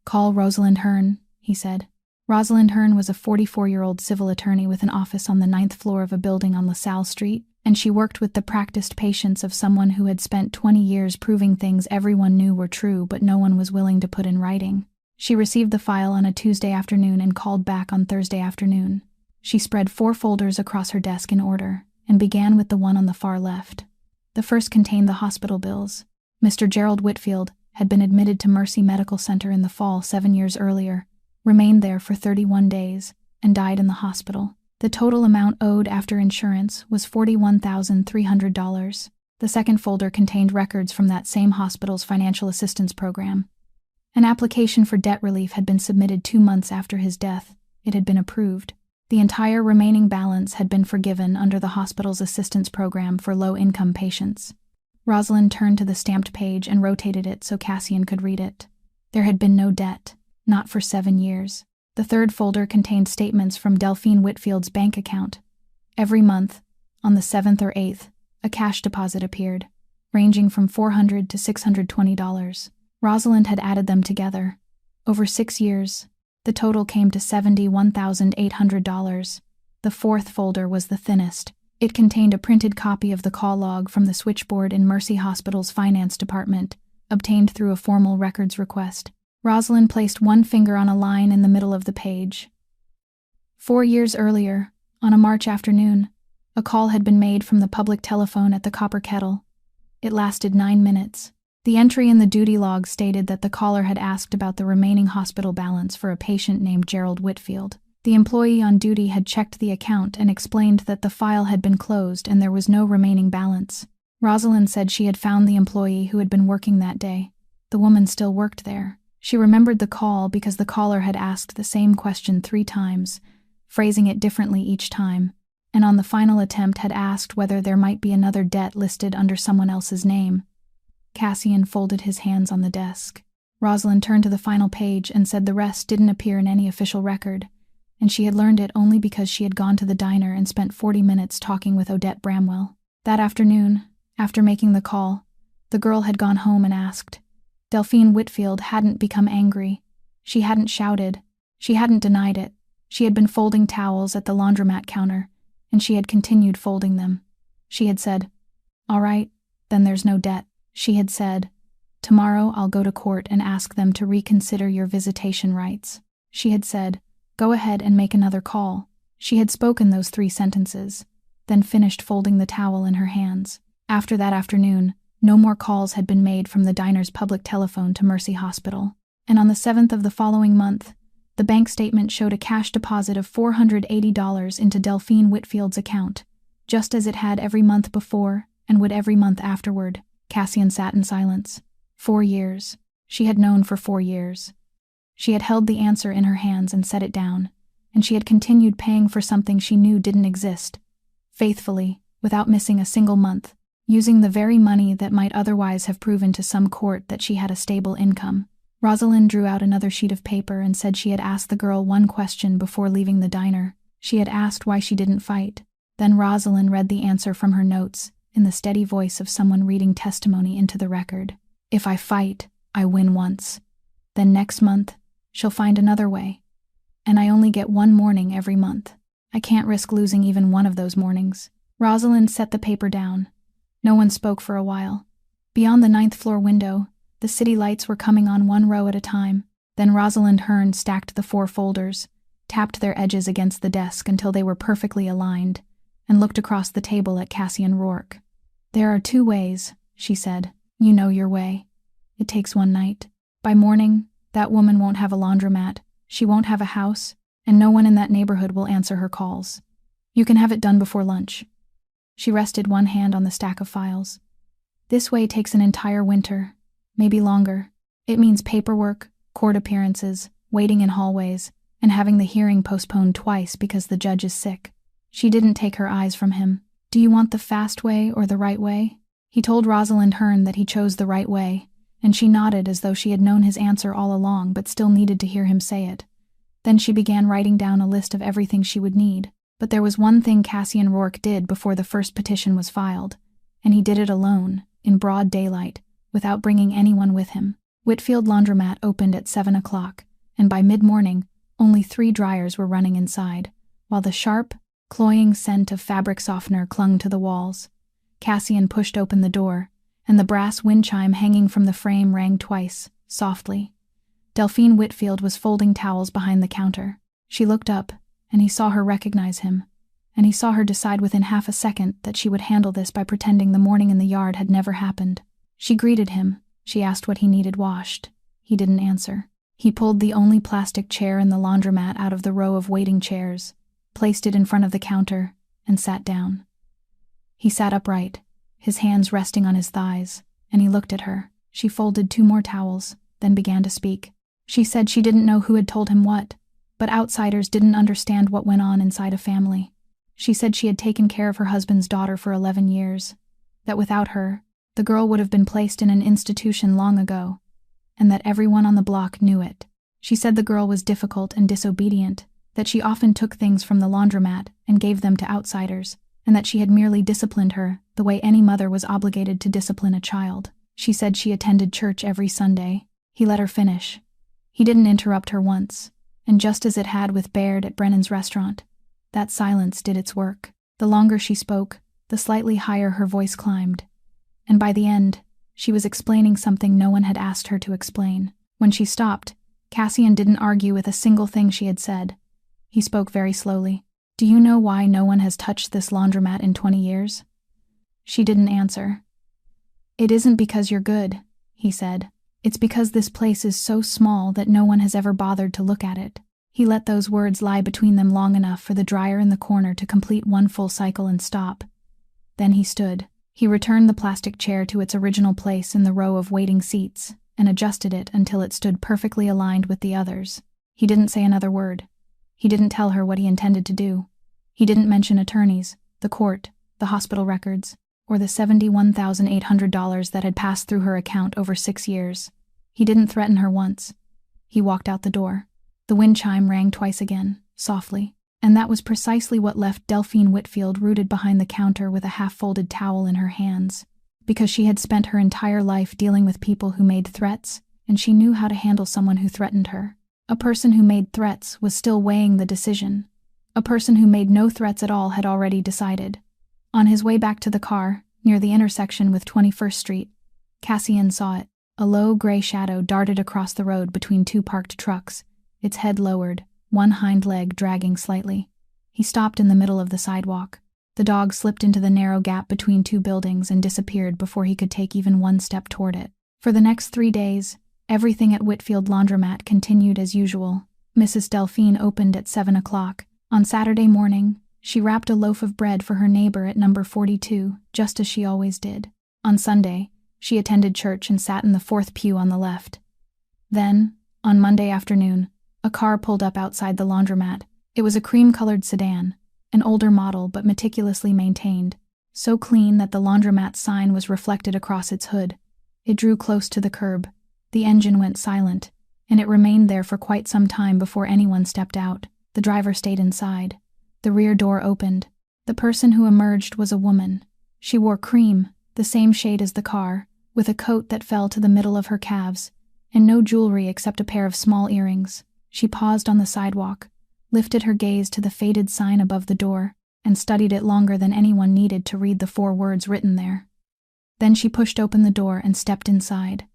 "Call Rosalind Hearn," he said. Rosalind Hearn was a 44-year-old civil attorney with an office on the 9th floor of a building on LaSalle Street, and she worked with the practiced patience of someone who had spent 20 years proving things everyone knew were true but no one was willing to put in writing. She received the file on a Tuesday afternoon and called back on Thursday afternoon. She spread 4 folders across her desk in order, and began with the one on the far left. The first contained the hospital bills. Mr. Gerald Whitfield had been admitted to Mercy Medical Center in the fall 7 years earlier, remained there for 31 days, and died in the hospital. The total amount owed after insurance was $41,300. The second folder contained records from that same hospital's financial assistance program. An application for debt relief had been submitted 2 months after his death. It had been approved. The entire remaining balance had been forgiven under the hospital's assistance program for low-income patients. Rosalind turned to the stamped page and rotated it so Cassian could read it. There had been no debt, not for 7 years. The third folder contained statements from Delphine Whitfield's bank account. Every month, on the 7th or 8th, a cash deposit appeared, ranging from $400 to $620. Rosalind had added them together. Over 6 years, the total came to $71,800. The fourth folder was the thinnest. It contained a printed copy of the call log from the switchboard in Mercy Hospital's finance department, obtained through a formal records request. Rosalind placed one finger on a line in the middle of the page. 4 years earlier, on a March afternoon, a call had been made from the public telephone at the Copper Kettle. It lasted 9 minutes. The entry in the duty log stated that the caller had asked about the remaining hospital balance for a patient named Gerald Whitfield. The employee on duty had checked the account and explained that the file had been closed and there was no remaining balance. Rosalind said she had found the employee who had been working that day. The woman still worked there. She remembered the call because the caller had asked the same question 3 times, phrasing it differently each time, and on the final attempt had asked whether there might be another debt listed under someone else's name. Cassian folded his hands on the desk. Rosalind turned to the final page and said the rest didn't appear in any official record, and she had learned it only because she had gone to the diner and spent 40 minutes talking with Odette Bramwell. That afternoon, after making the call, the girl had gone home and asked. Delphine Whitfield hadn't become angry. She hadn't shouted. She hadn't denied it. She had been folding towels at the laundromat counter, and she had continued folding them. She had said, "All right, then there's no debt." She had said, "Tomorrow I'll go to court and ask them to reconsider your visitation rights." She had said, "Go ahead and make another call." She had spoken those 3 sentences, then finished folding the towel in her hands. After that afternoon, no more calls had been made from the diner's public telephone to Mercy Hospital, and on the 7th of the following month, The bank statement showed a cash deposit of $480 into Delphine Whitfield's account, just as it had every month before and would every month afterward. Cassian sat in silence. 4 years. She had known for 4 years. She had held the answer in her hands and set it down, and she had continued paying for something she knew didn't exist, faithfully, without missing a single month, using the very money that might otherwise have proven to some court that she had a stable income. Rosalind drew out another sheet of paper and said she had asked the girl one question before leaving the diner. She had asked why she didn't fight. Then Rosalind read the answer from her notes, in the steady voice of someone reading testimony into the record. If I fight, I win once. Then next month, she'll find another way. And I only get one morning every month. I can't risk losing even one of those mornings. Rosalind set the paper down. No one spoke for a while. Beyond the 9th floor window, the city lights were coming on one row at a time. Then Rosalind Hearn stacked the 4 folders, tapped their edges against the desk until they were perfectly aligned, and looked across the table at Cassian Rourke. There are 2 ways, she said. You know your way. It takes one night. By morning, that woman won't have a laundromat, she won't have a house, and no one in that neighborhood will answer her calls. You can have it done before lunch. She rested one hand on the stack of files. This way takes an entire winter, maybe longer. It means paperwork, court appearances, waiting in hallways, and having the hearing postponed twice because the judge is sick. She didn't take her eyes from him. Do you want the fast way or the right way? He told Rosalind Hearn that he chose the right way, and she nodded as though she had known his answer all along but still needed to hear him say it. Then she began writing down a list of everything she would need. But there was one thing Cassian Rourke did before the first petition was filed, and he did it alone, in broad daylight, without bringing anyone with him. Whitfield Laundromat opened at 7 o'clock, and by mid-morning, only 3 dryers were running inside, while the sharp, cloying scent of fabric softener clung to the walls. Cassian pushed open the door, and the brass wind chime hanging from the frame rang twice, softly. Delphine Whitfield was folding towels behind the counter. She looked up, and he saw her recognize him, and he saw her decide within half a second that she would handle this by pretending the morning in the yard had never happened. She greeted him. She asked what he needed washed. He didn't answer. He pulled the only plastic chair in the laundromat out of the row of waiting chairs, placed it in front of the counter, and sat down. He sat upright, his hands resting on his thighs, and he looked at her. She folded 2 more towels, then began to speak. She said she didn't know who had told him what, but outsiders didn't understand what went on inside a family. She said she had taken care of her husband's daughter for 11 years, that without her, the girl would have been placed in an institution long ago, and that everyone on the block knew it. She said the girl was difficult and disobedient, that she often took things from the laundromat and gave them to outsiders, and that she had merely disciplined her the way any mother was obligated to discipline a child. She said she attended church every Sunday. He let her finish. He didn't interrupt her once. And just as it had with Baird at Brennan's restaurant, that silence did its work. The longer she spoke, the slightly higher her voice climbed. And by the end, she was explaining something no one had asked her to explain. When she stopped, Cassian didn't argue with a single thing she had said. He spoke very slowly. Do you know why no one has touched this laundromat in 20 years? She didn't answer. It isn't because you're good, he said. It's because this place is so small that no one has ever bothered to look at it. He let those words lie between them long enough for the dryer in the corner to complete one full cycle and stop. Then he stood. He returned the plastic chair to its original place in the row of waiting seats and adjusted it until it stood perfectly aligned with the others. He didn't say another word. He didn't tell her what he intended to do. He didn't mention attorneys, the court, the hospital records, or the $71,800 that had passed through her account over 6 years. He didn't threaten her once. He walked out the door. The wind chime rang twice again, softly, and that was precisely what left Delphine Whitfield rooted behind the counter with a half-folded towel in her hands, because she had spent her entire life dealing with people who made threats, and she knew how to handle someone who threatened her. A person who made threats was still weighing the decision. A person who made no threats at all had already decided. On his way back to the car, near the intersection with 21st Street, Cassian saw it. A low gray shadow darted across the road between 2 parked trucks, its head lowered, one hind leg dragging slightly. He stopped in the middle of the sidewalk. The dog slipped into the narrow gap between 2 buildings and disappeared before he could take even one step toward it. For the next 3 days, everything at Whitfield Laundromat continued as usual. Mrs. Delphine opened at 7 o'clock. On Saturday morning, she wrapped a loaf of bread for her neighbor at number 42, just as she always did. On Sunday, she attended church and sat in the fourth pew on the left. Then, on Monday afternoon, a car pulled up outside the laundromat. It was a cream-colored sedan, an older model but meticulously maintained, so clean that the laundromat sign was reflected across its hood. It drew close to the curb. The engine went silent, and it remained there for quite some time before anyone stepped out. The driver stayed inside. The rear door opened. The person who emerged was a woman. She wore cream, the same shade as the car, with a coat that fell to the middle of her calves, and no jewelry except a pair of small earrings. She paused on the sidewalk, lifted her gaze to the faded sign above the door, and studied it longer than anyone needed to read the 4 words written there. Then she pushed open the door and stepped inside,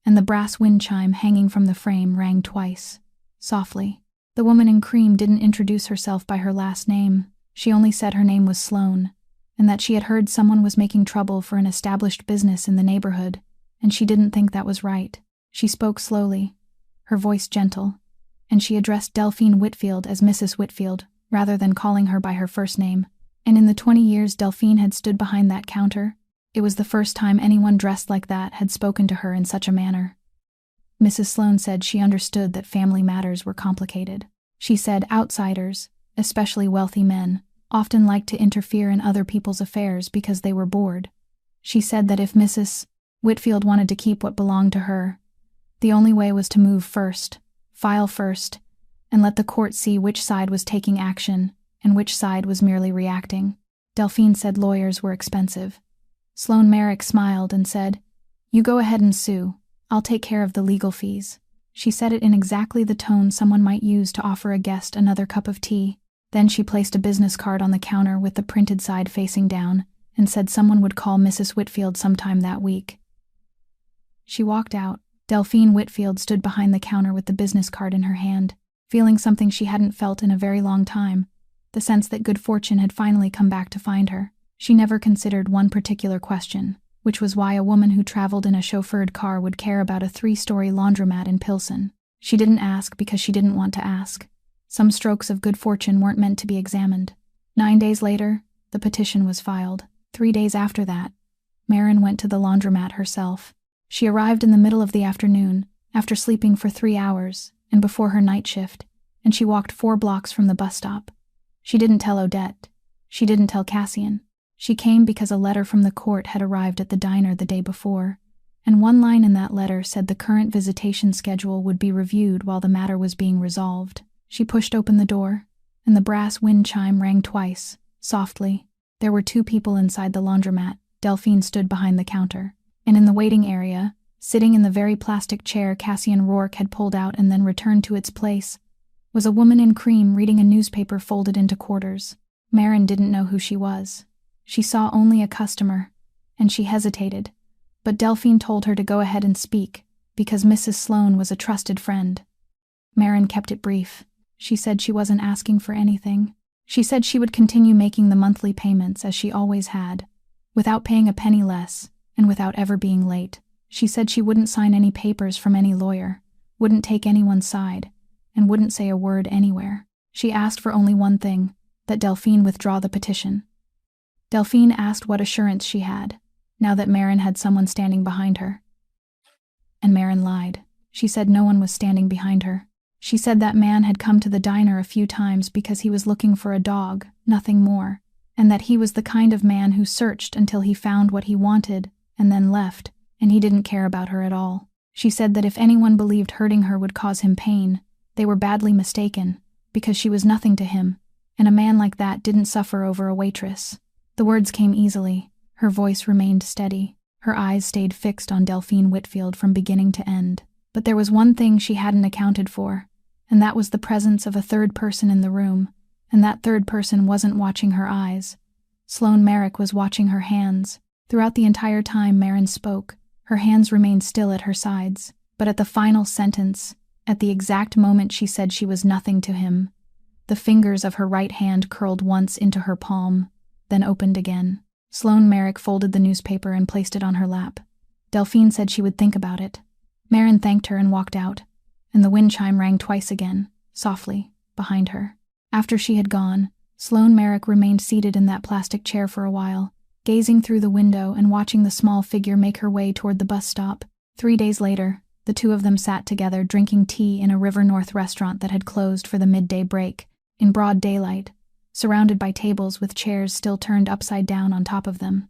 and the brass wind chime hanging from the frame rang twice, softly. The woman in cream didn't introduce herself by her last name. She only said her name was Sloane, and that she had heard someone was making trouble for an established business in the neighborhood, and she didn't think that was right. She spoke slowly, her voice gentle, and she addressed Delphine Whitfield as Mrs. Whitfield, rather than calling her by her first name. And in the 20 years Delphine had stood behind that counter, it was the first time anyone dressed like that had spoken to her in such a manner. Mrs. Sloane said she understood that family matters were complicated. She said outsiders, especially wealthy men, often liked to interfere in other people's affairs because they were bored. She said that if Mrs. Whitfield wanted to keep what belonged to her, the only way was to move first, file first, and let the court see which side was taking action and which side was merely reacting. Delphine said lawyers were expensive. Sloane Merrick smiled and said, "You go ahead and sue. I'll take care of the legal fees." She said it in exactly the tone someone might use to offer a guest another cup of tea. Then she placed a business card on the counter with the printed side facing down and said someone would call Mrs. Whitfield sometime that week. She walked out. Delphine Whitfield stood behind the counter with the business card in her hand, feeling something she hadn't felt in a very long time, the sense that good fortune had finally come back to find her. She never considered one particular question, which was why a woman who traveled in a chauffeured car would care about a 3-story laundromat in Pilsen. She didn't ask because she didn't want to ask. Some strokes of good fortune weren't meant to be examined. 9 days later, the petition was filed. 3 days after that, Marin went to the laundromat herself. She arrived in the middle of the afternoon, after sleeping for 3 hours, and before her night shift, and she walked 4 blocks from the bus stop. She didn't tell Odette. She didn't tell Cassian. She came because a letter from the court had arrived at the diner the day before, and one line in that letter said the current visitation schedule would be reviewed while the matter was being resolved. She pushed open the door, and the brass wind chime rang twice, softly. There were 2 people inside the laundromat. Delphine stood behind the counter, and in the waiting area, sitting in the very plastic chair Cassian Rourke had pulled out and then returned to its place, was a woman in cream reading a newspaper folded into quarters. Marin didn't know who she was. She saw only a customer, and she hesitated, but Delphine told her to go ahead and speak, because Mrs. Sloane was a trusted friend. Marin kept it brief. She said she wasn't asking for anything. She said she would continue making the monthly payments as she always had, without paying a penny less, and without ever being late. She said she wouldn't sign any papers from any lawyer, wouldn't take anyone's side, and wouldn't say a word anywhere. She asked for only one thing, that Delphine withdraw the petition. Delphine asked what assurance she had, now that Marin had someone standing behind her. And Marin lied. She said no one was standing behind her. She said that man had come to the diner a few times because he was looking for a dog, nothing more, and that he was the kind of man who searched until he found what he wanted and then left, and he didn't care about her at all. She said that if anyone believed hurting her would cause him pain, they were badly mistaken, because she was nothing to him, and a man like that didn't suffer over a waitress. The words came easily. Her voice remained steady. Her eyes stayed fixed on Delphine Whitfield from beginning to end. But there was one thing she hadn't accounted for, and that was the presence of a third person in the room, and that third person wasn't watching her eyes. Sloane Merrick was watching her hands. Throughout the entire time Marin spoke, her hands remained still at her sides, but at the final sentence, at the exact moment she said she was nothing to him, the fingers of her right hand curled once into her palm, then opened again. Sloane Merrick folded the newspaper and placed it on her lap. Delphine said she would think about it. Marin thanked her and walked out, and the wind chime rang twice again, softly, behind her. After she had gone, Sloane Merrick remained seated in that plastic chair for a while, gazing through the window and watching the small figure make her way toward the bus stop. 3 days later, the two of them sat together drinking tea in a River North restaurant that had closed for the midday break, in broad daylight, surrounded by tables with chairs still turned upside down on top of them.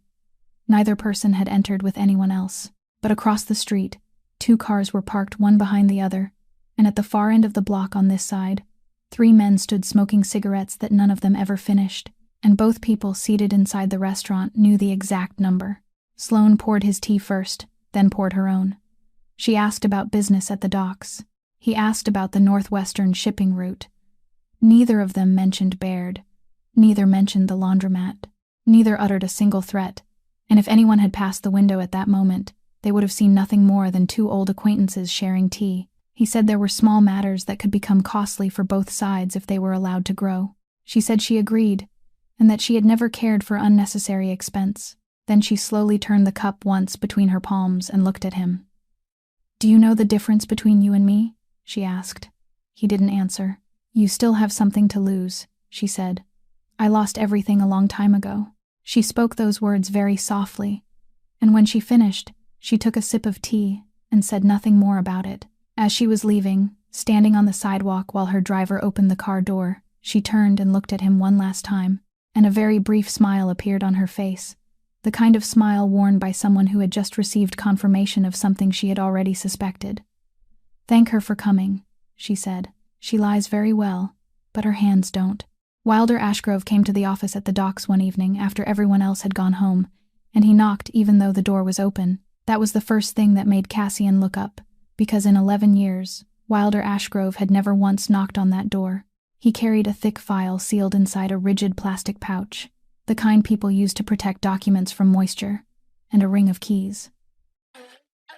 Neither person had entered with anyone else, but across the street, 2 cars were parked one behind the other, and at the far end of the block on this side, 3 men stood smoking cigarettes that none of them ever finished, and both people seated inside the restaurant knew the exact number. Sloane poured his tea first, then poured her own. She asked about business at the docks. He asked about the northwestern shipping route. Neither of them mentioned Baird. Neither mentioned the laundromat. Neither uttered a single threat, and if anyone had passed the window at that moment, they would have seen nothing more than 2 old acquaintances sharing tea. He said there were small matters that could become costly for both sides if they were allowed to grow. She said she agreed, and that she had never cared for unnecessary expense. Then she slowly turned the cup once between her palms and looked at him. "Do you know the difference between you and me?" she asked. He didn't answer. "You still have something to lose," she said. "I lost everything a long time ago." She spoke those words very softly, and when she finished, she took a sip of tea and said nothing more about it. As she was leaving, standing on the sidewalk while her driver opened the car door, she turned and looked at him one last time, and a very brief smile appeared on her face, the kind of smile worn by someone who had just received confirmation of something she had already suspected. "Thank her for coming," she said. "She lies very well, but her hands don't." Wilder Ashgrove came to the office at the docks one evening after everyone else had gone home, and he knocked even though the door was open. That was the first thing that made Cassian look up, because in 11 years, Wilder Ashgrove had never once knocked on that door. He carried a thick file sealed inside a rigid plastic pouch, the kind people use to protect documents from moisture, and a ring of keys.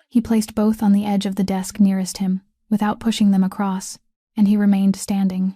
He placed both on the edge of the desk nearest him, without pushing them across, and he remained standing.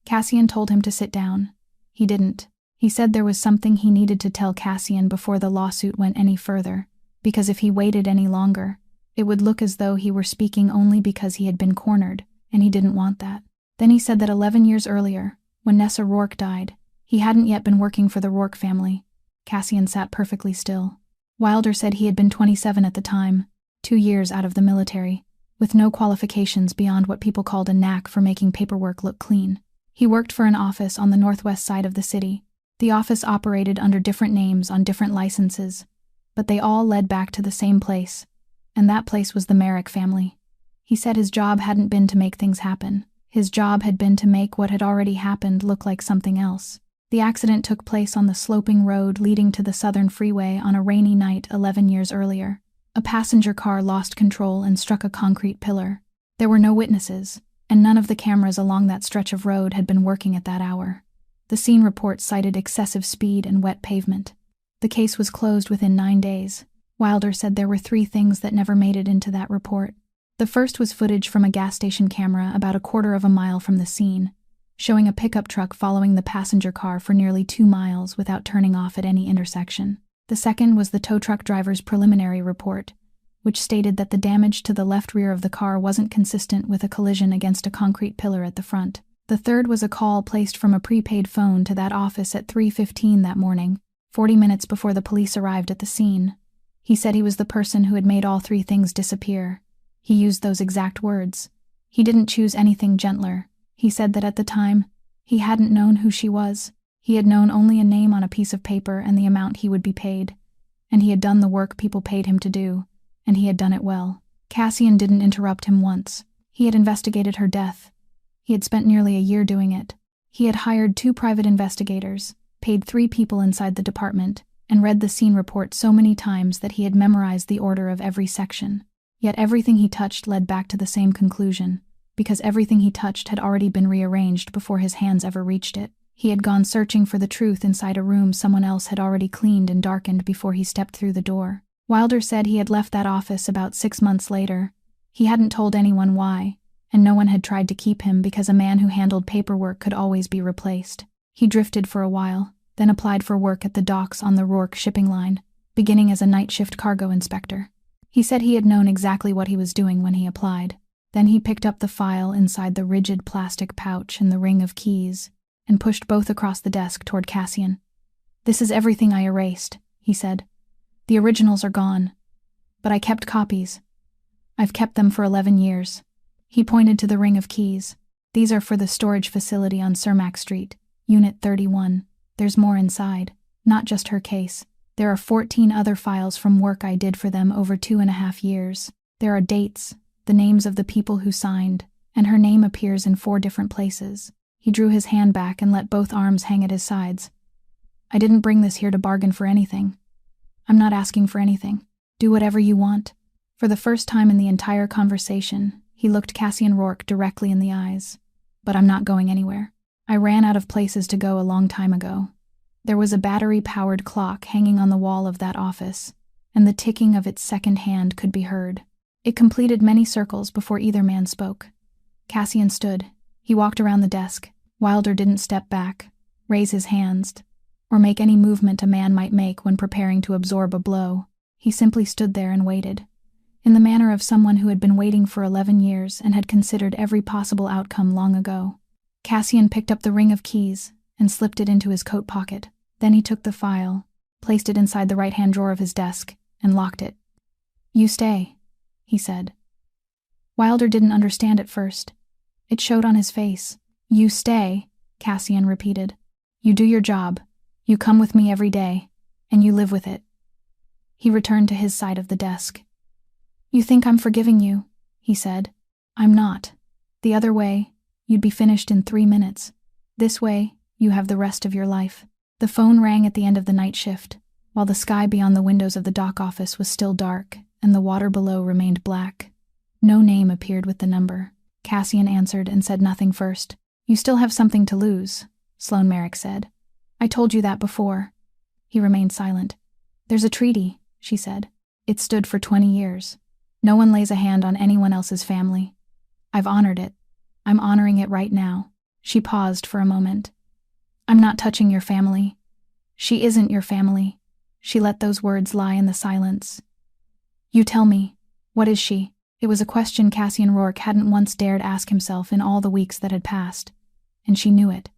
Cassian told him to sit down. He didn't. He said there was something he needed to tell Cassian before the lawsuit went any further, because if he waited any longer, it would look as though he were speaking only because he had been cornered, and he didn't want that. Then he said that 11 years earlier, when Nessa Rourke died, he hadn't yet been working for the Rourke family. Cassian sat perfectly still. Wilder said he had been 27 at the time, 2 years out of the military, with no qualifications beyond what people called a knack for making paperwork look clean. He worked for an office on the northwest side of the city. The office operated under different names on different licenses, but they all led back to the same place, and that place was the Merrick family. He said his job hadn't been to make things happen. His job had been to make what had already happened look like something else. The accident took place on the sloping road leading to the Southern Freeway on a rainy night 11 years earlier. A passenger car lost control and struck a concrete pillar. There were no witnesses, and none of the cameras along that stretch of road had been working at that hour. The scene report cited excessive speed and wet pavement. The case was closed within 9 days. Wilder said there were 3 things that never made it into that report. The first was footage from a gas station camera about a quarter of a mile from the scene, showing a pickup truck following the passenger car for nearly 2 miles without turning off at any intersection. The second was the tow truck driver's preliminary report, which stated that the damage to the left rear of the car wasn't consistent with a collision against a concrete pillar at the front. The third was a call placed from a prepaid phone to that office at 3:15 that morning, 40 minutes before the police arrived at the scene. He said he was the person who had made all 3 things disappear. He used those exact words. He didn't choose anything gentler. He said that at the time, he hadn't known who she was. He had known only a name on a piece of paper and the amount he would be paid, and he had done the work people paid him to do, and he had done it well. Cassian didn't interrupt him once. He had investigated her death. He had spent nearly a year doing it. He had hired 2 private investigators, paid 3 people inside the department, and read the scene report so many times that he had memorized the order of every section. Yet everything he touched led back to the same conclusion, because everything he touched had already been rearranged before his hands ever reached it. He had gone searching for the truth inside a room someone else had already cleaned and darkened before he stepped through the door. Wilder said he had left that office about 6 months later. He hadn't told anyone why, and no one had tried to keep him because a man who handled paperwork could always be replaced. He drifted for a while, then applied for work at the docks on the Rourke shipping line, beginning as a night shift cargo inspector. He said he had known exactly what he was doing when he applied. Then he picked up the file inside the rigid plastic pouch and the ring of keys, and pushed both across the desk toward Cassian. "This is everything I erased," he said. "The originals are gone. But I kept copies. I've kept them for 11 years. He pointed to the ring of keys. "These are for the storage facility on Cermak Street, Unit 31. There's more inside, not just her case. There are 14 other files from work I did for them over 2.5 years. There are dates, the names of the people who signed, and her name appears in 4 different places." He drew his hand back and let both arms hang at his sides. "I didn't bring this here to bargain for anything. I'm not asking for anything. Do whatever you want." For the first time in the entire conversation, he looked Cassian Rourke directly in the eyes. "But I'm not going anywhere. I ran out of places to go a long time ago." There was a battery-powered clock hanging on the wall of that office, and the ticking of its second hand could be heard. It completed many circles before either man spoke. Cassian stood. He walked around the desk. Wilder didn't step back, raise his hands, or make any movement a man might make when preparing to absorb a blow. He simply stood there and waited, in the manner of someone who had been waiting for 11 years and had considered every possible outcome long ago. Cassian picked up the ring of keys and slipped it into his coat pocket. Then he took the file, placed it inside the right-hand drawer of his desk, and locked it. "You stay," he said. Wilder didn't understand at first. It showed on his face. "You stay," Cassian repeated. "You do your job. You come with me every day, and you live with it." He returned to his side of the desk. "You think I'm forgiving you," he said. "I'm not. The other way, you'd be finished in 3 minutes. This way, you have the rest of your life." The phone rang at the end of the night shift, while the sky beyond the windows of the dock office was still dark and the water below remained black. No name appeared with the number. Cassian answered and said nothing first. "You still have something to lose," Sloane Merrick said. "I told you that before." He remained silent. "There's a treaty," she said. "It stood for 20 years. No one lays a hand on anyone else's family. I've honored it. I'm honoring it right now." She paused for a moment. "I'm not touching your family. She isn't your family." She let those words lie in the silence. "You tell me, what is she?" It was a question Cassian Rourke hadn't once dared ask himself in all the weeks that had passed, and she knew it.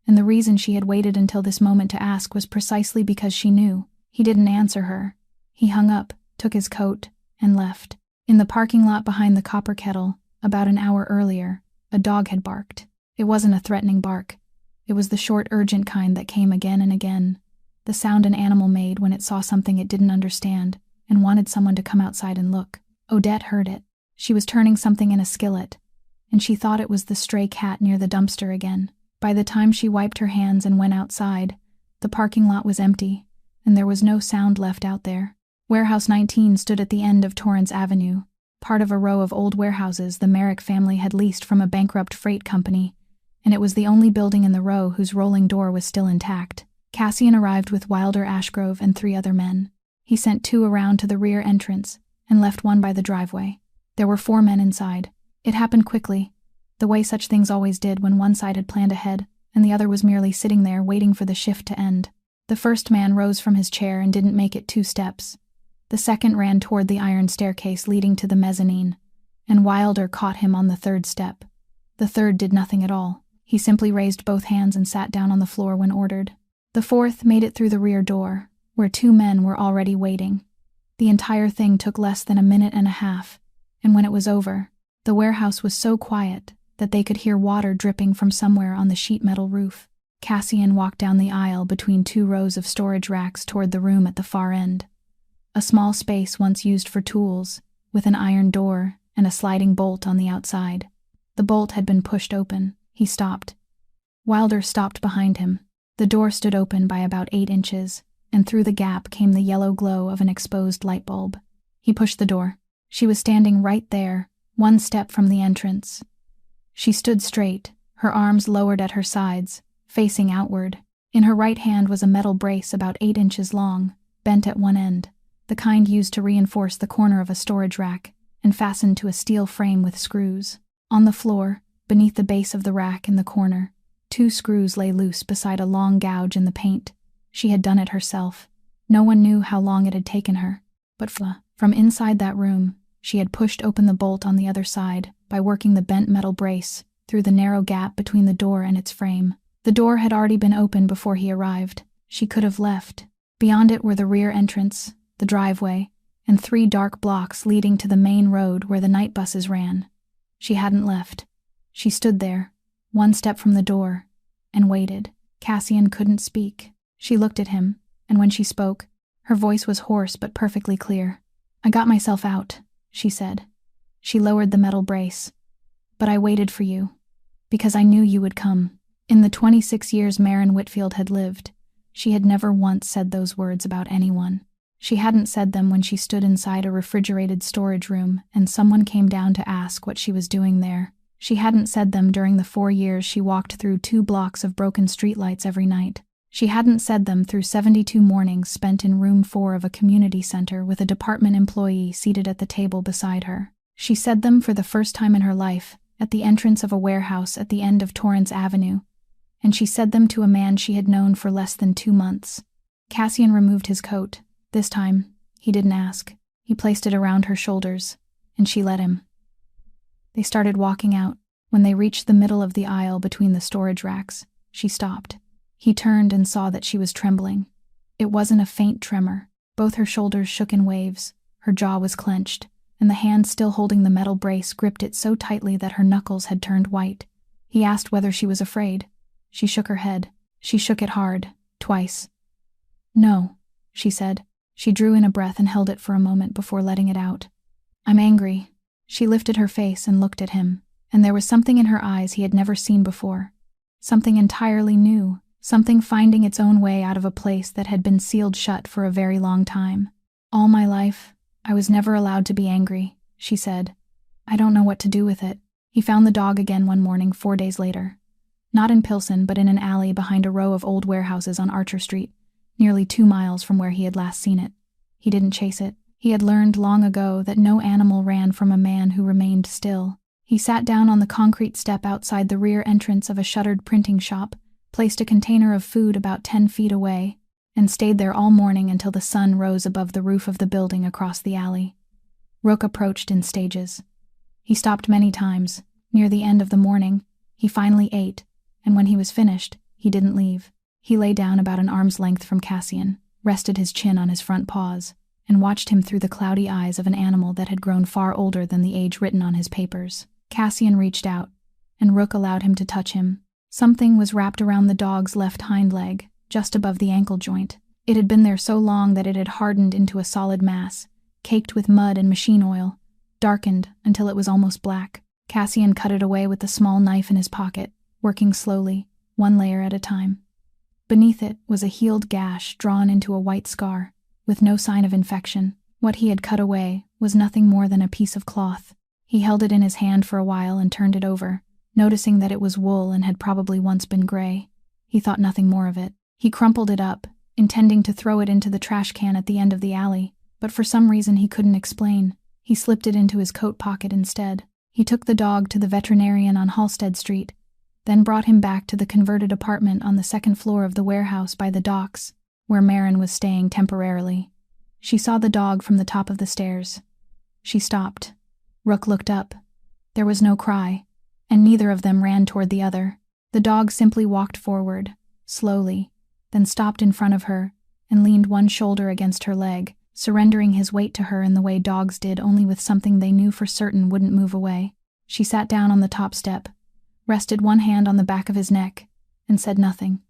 And the reason she had waited until this moment to ask was precisely because she knew. He didn't answer her. He hung up, took his coat, and left. In the parking lot behind the Copper Kettle, about an hour earlier, a dog had barked. It wasn't a threatening bark. It was the short, urgent kind that came again and again, the sound an animal made when it saw something it didn't understand and wanted someone to come outside and look. Odette heard it. She was turning something in a skillet, and she thought it was the stray cat near the dumpster again. By the time she wiped her hands and went outside, the parking lot was empty, and there was no sound left out there. Warehouse 19 stood at the end of Torrance Avenue, part of a row of old warehouses the Merrick family had leased from a bankrupt freight company, and it was the only building in the row whose rolling door was still intact. Cassian arrived with Wilder Ashgrove and 3 other men. He sent 2 around to the rear entrance and left one by the driveway. There were 4 men inside. It happened quickly, the way such things always did when one side had planned ahead and the other was merely sitting there waiting for the shift to end. The first man rose from his chair and didn't make it 2 steps. The second ran toward the iron staircase leading to the mezzanine, and Wilder caught him on the 3rd step. The third did nothing at all. He simply raised both hands and sat down on the floor when ordered. The fourth made it through the rear door, where 2 men were already waiting. The entire thing took less than a minute and a half, and when it was over, the warehouse was so quiet that they could hear water dripping from somewhere on the sheet metal roof. Cassian walked down the aisle between 2 rows of storage racks toward the room at the far end. A small space once used for tools, with an iron door and a sliding bolt on the outside. The bolt had been pushed open. He stopped. Wilder stopped behind him. The door stood open by about 8 inches, and through the gap came the yellow glow of an exposed light bulb. He pushed the door. She was standing right there, 1 step from the entrance. She stood straight, her arms lowered at her sides, facing outward. In her right hand was a metal brace about 8 inches long, bent at one end, the kind used to reinforce the corner of a storage rack, and fastened to a steel frame with screws. On the floor, beneath the base of the rack in the corner, 2 screws lay loose beside a long gouge in the paint. She had done it herself. No one knew how long it had taken her. But from inside that room, She had pushed open the bolt on the other side by working the bent metal brace through the narrow gap between the door and its frame. The door had already been opened before he arrived. She could have left. Beyond it were the rear entrance, the driveway, and 3 dark blocks leading to the main road where the night buses ran. She hadn't left. She stood there, 1 step from the door, and waited. Cassian couldn't speak. She looked at him, and when she spoke, her voice was hoarse but perfectly clear. "I got myself out," she said. She lowered the metal brace. "But I waited for you, because I knew you would come." In the 26 years Maren Whitfield had lived, she had never once said those words about anyone. She hadn't said them when she stood inside a refrigerated storage room and someone came down to ask what she was doing there. She hadn't said them during the 4 years she walked through 2 blocks of broken streetlights every night. She hadn't said them through 72 mornings spent in room 4 of a community center with a department employee seated at the table beside her. She said them for the first time in her life, at the entrance of a warehouse at the end of Torrance Avenue, and she said them to a man she had known for less than 2 months. Cassian removed his coat. This time, he didn't ask. He placed it around her shoulders, and she let him. They started walking out. When they reached the middle of the aisle between the storage racks, she stopped. He turned and saw that she was trembling. It wasn't a faint tremor. Both her shoulders shook in waves, her jaw was clenched, and the hand still holding the metal brace gripped it so tightly that her knuckles had turned white. He asked whether she was afraid. She shook her head. She shook it hard, twice. "No," she said. She drew in a breath and held it for a moment before letting it out. "I'm angry." She lifted her face and looked at him, and there was something in her eyes he had never seen before. Something entirely new, something finding its own way out of a place that had been sealed shut for a very long time. "All my life, I was never allowed to be angry," she said. "I don't know what to do with it." He found the dog again one morning 4 days later. Not in Pilsen, but in an alley behind a row of old warehouses on Archer Street, nearly 2 miles from where he had last seen it. He didn't chase it. He had learned long ago that no animal ran from a man who remained still. He sat down on the concrete step outside the rear entrance of a shuttered printing shop, placed a container of food about 10 feet away, and stayed there all morning until the sun rose above the roof of the building across the alley. Rook approached in stages. He stopped many times. Near the end of the morning, he finally ate, and when he was finished, he didn't leave. He lay down about an arm's length from Cassian, rested his chin on his front paws, and watched him through the cloudy eyes of an animal that had grown far older than the age written on his papers. Cassian reached out, and Rook allowed him to touch him. Something was wrapped around the dog's left hind leg, just above the ankle joint. It had been there so long that it had hardened into a solid mass, caked with mud and machine oil, darkened until it was almost black. Cassian cut it away with the small knife in his pocket, working slowly, 1 layer at a time. Beneath it was a healed gash drawn into a white scar, with no sign of infection. What he had cut away was nothing more than a piece of cloth. He held it in his hand for a while and turned it over, noticing that it was wool and had probably once been gray. He thought nothing more of it. He crumpled it up, intending to throw it into the trash can at the end of the alley, but for some reason he couldn't explain. He slipped it into his coat pocket instead. He took the dog to the veterinarian on Halsted Street, then brought him back to the converted apartment on the 2nd floor of the warehouse by the docks, where Maren was staying temporarily. She saw the dog from the top of the stairs. She stopped. Rook looked up. There was no cry, and neither of them ran toward the other. The dog simply walked forward, slowly, then stopped in front of her and leaned one shoulder against her leg, surrendering his weight to her in the way dogs did, only with something they knew for certain wouldn't move away. She sat down on the top step, rested one hand on the back of his neck, and said nothing.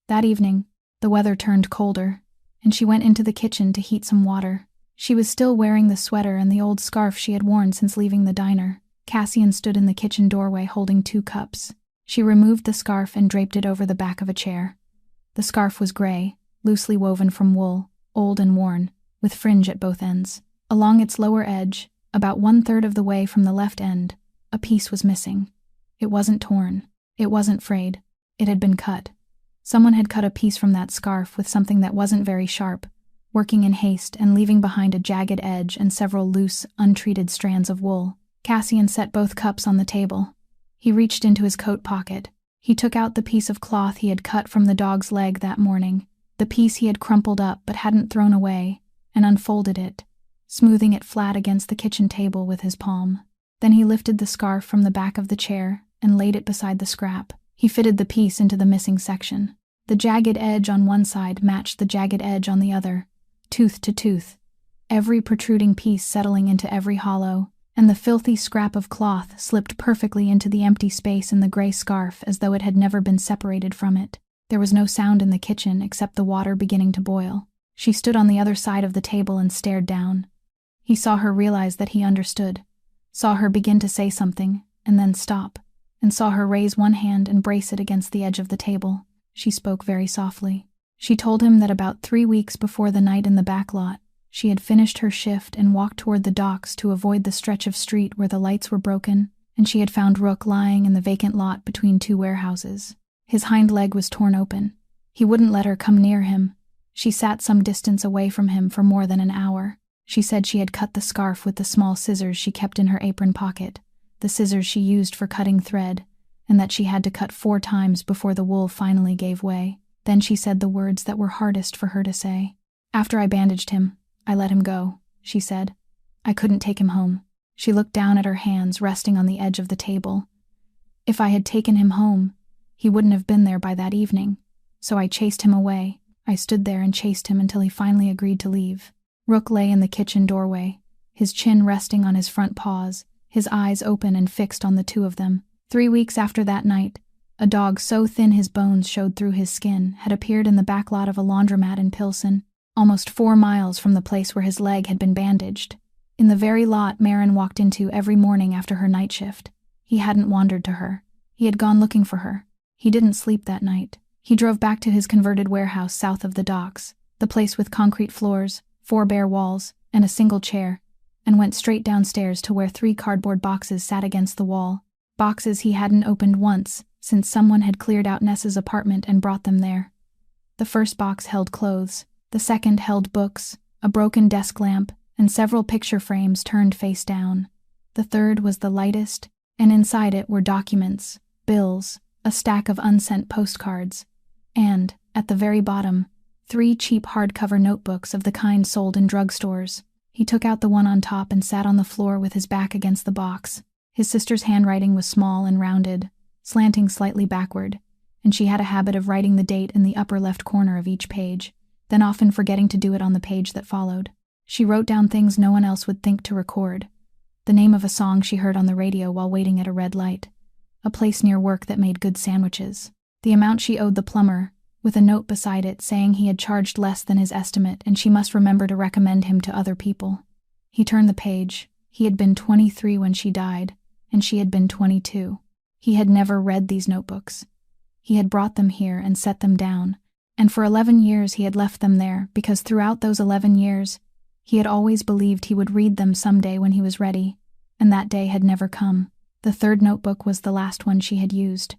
That evening, the weather turned colder, and she went into the kitchen to heat some water. She was still wearing the sweater and the old scarf she had worn since leaving the diner. Cassian stood in the kitchen doorway holding 2 cups. She removed the scarf and draped it over the back of a chair. The scarf was gray, loosely woven from wool, old and worn, with fringe at both ends. Along its lower edge, about 1/3 of the way from the left end, a piece was missing. It wasn't torn. It wasn't frayed. It had been cut. Someone had cut a piece from that scarf with something that wasn't very sharp, working in haste and leaving behind a jagged edge and several loose, untreated strands of wool. Cassian set both cups on the table. He reached into his coat pocket. He took out the piece of cloth he had cut from the dog's leg that morning, the piece he had crumpled up but hadn't thrown away, and unfolded it. smoothing it flat against the kitchen table with his palm. Then he lifted the scarf from the back of the chair and laid it beside the scrap. He fitted the piece into the missing section. The jagged edge on one side matched the jagged edge on the other, tooth to tooth, every protruding piece settling into every hollow, and the filthy scrap of cloth slipped perfectly into the empty space in the gray scarf as though it had never been separated from it. There was no sound in the kitchen except the water beginning to boil. She stood on the other side of the table and stared down. He saw her realize that he understood, saw her begin to say something, and then stop, and saw her raise one hand and brace it against the edge of the table. She spoke very softly. She told him that about 3 weeks before the night in the back lot, she had finished her shift and walked toward the docks to avoid the stretch of street where the lights were broken, and she had found Rook lying in the vacant lot between 2 warehouses. His hind leg was torn open. He wouldn't let her come near him. She sat some distance away from him for more than an hour. She said she had cut the scarf with the small scissors she kept in her apron pocket, the scissors she used for cutting thread, and that she had to cut 4 times before the wool finally gave way. Then she said the words that were hardest for her to say. "After I bandaged him, I let him go," she said. "I couldn't take him home." She looked down at her hands resting on the edge of the table. "If I had taken him home, he wouldn't have been there by that evening. So I chased him away. I stood there and chased him until he finally agreed to leave." Rook lay in the kitchen doorway, his chin resting on his front paws, his eyes open and fixed on the 2 of them. 3 weeks after that night, a dog so thin his bones showed through his skin had appeared in the back lot of a laundromat in Pilsen, almost 4 miles from the place where his leg had been bandaged. In the very lot Maren walked into every morning after her night shift. He hadn't wandered to her. He had gone looking for her. He didn't sleep that night. He drove back to his converted warehouse south of the docks, the place with concrete floors, 4 bare walls, and a single chair, and went straight downstairs to where 3 cardboard boxes sat against the wall. Boxes he hadn't opened once since someone had cleared out Nessa's apartment and brought them there. The first box held clothes, the second held books, a broken desk lamp, and several picture frames turned face down. The third was the lightest, and inside it were documents, bills, a stack of unsent postcards, and, at the very bottom, 3 cheap hardcover notebooks of the kind sold in drugstores. He took out the one on top and sat on the floor with his back against the box. His sister's handwriting was small and rounded, slanting slightly backward, and she had a habit of writing the date in the upper left corner of each page, then often forgetting to do it on the page that followed. She wrote down things no one else would think to record. The name of a song she heard on the radio while waiting at a red light, a place near work that made good sandwiches, the amount she owed the plumber, with a note beside it saying he had charged less than his estimate and she must remember to recommend him to other people. He turned the page. He had been 23 when she died, and she had been 22. He had never read these notebooks. He had brought them here and set them down, and for 11 years he had left them there because throughout those 11 years, he had always believed he would read them someday when he was ready, and that day had never come. The third notebook was the last one she had used.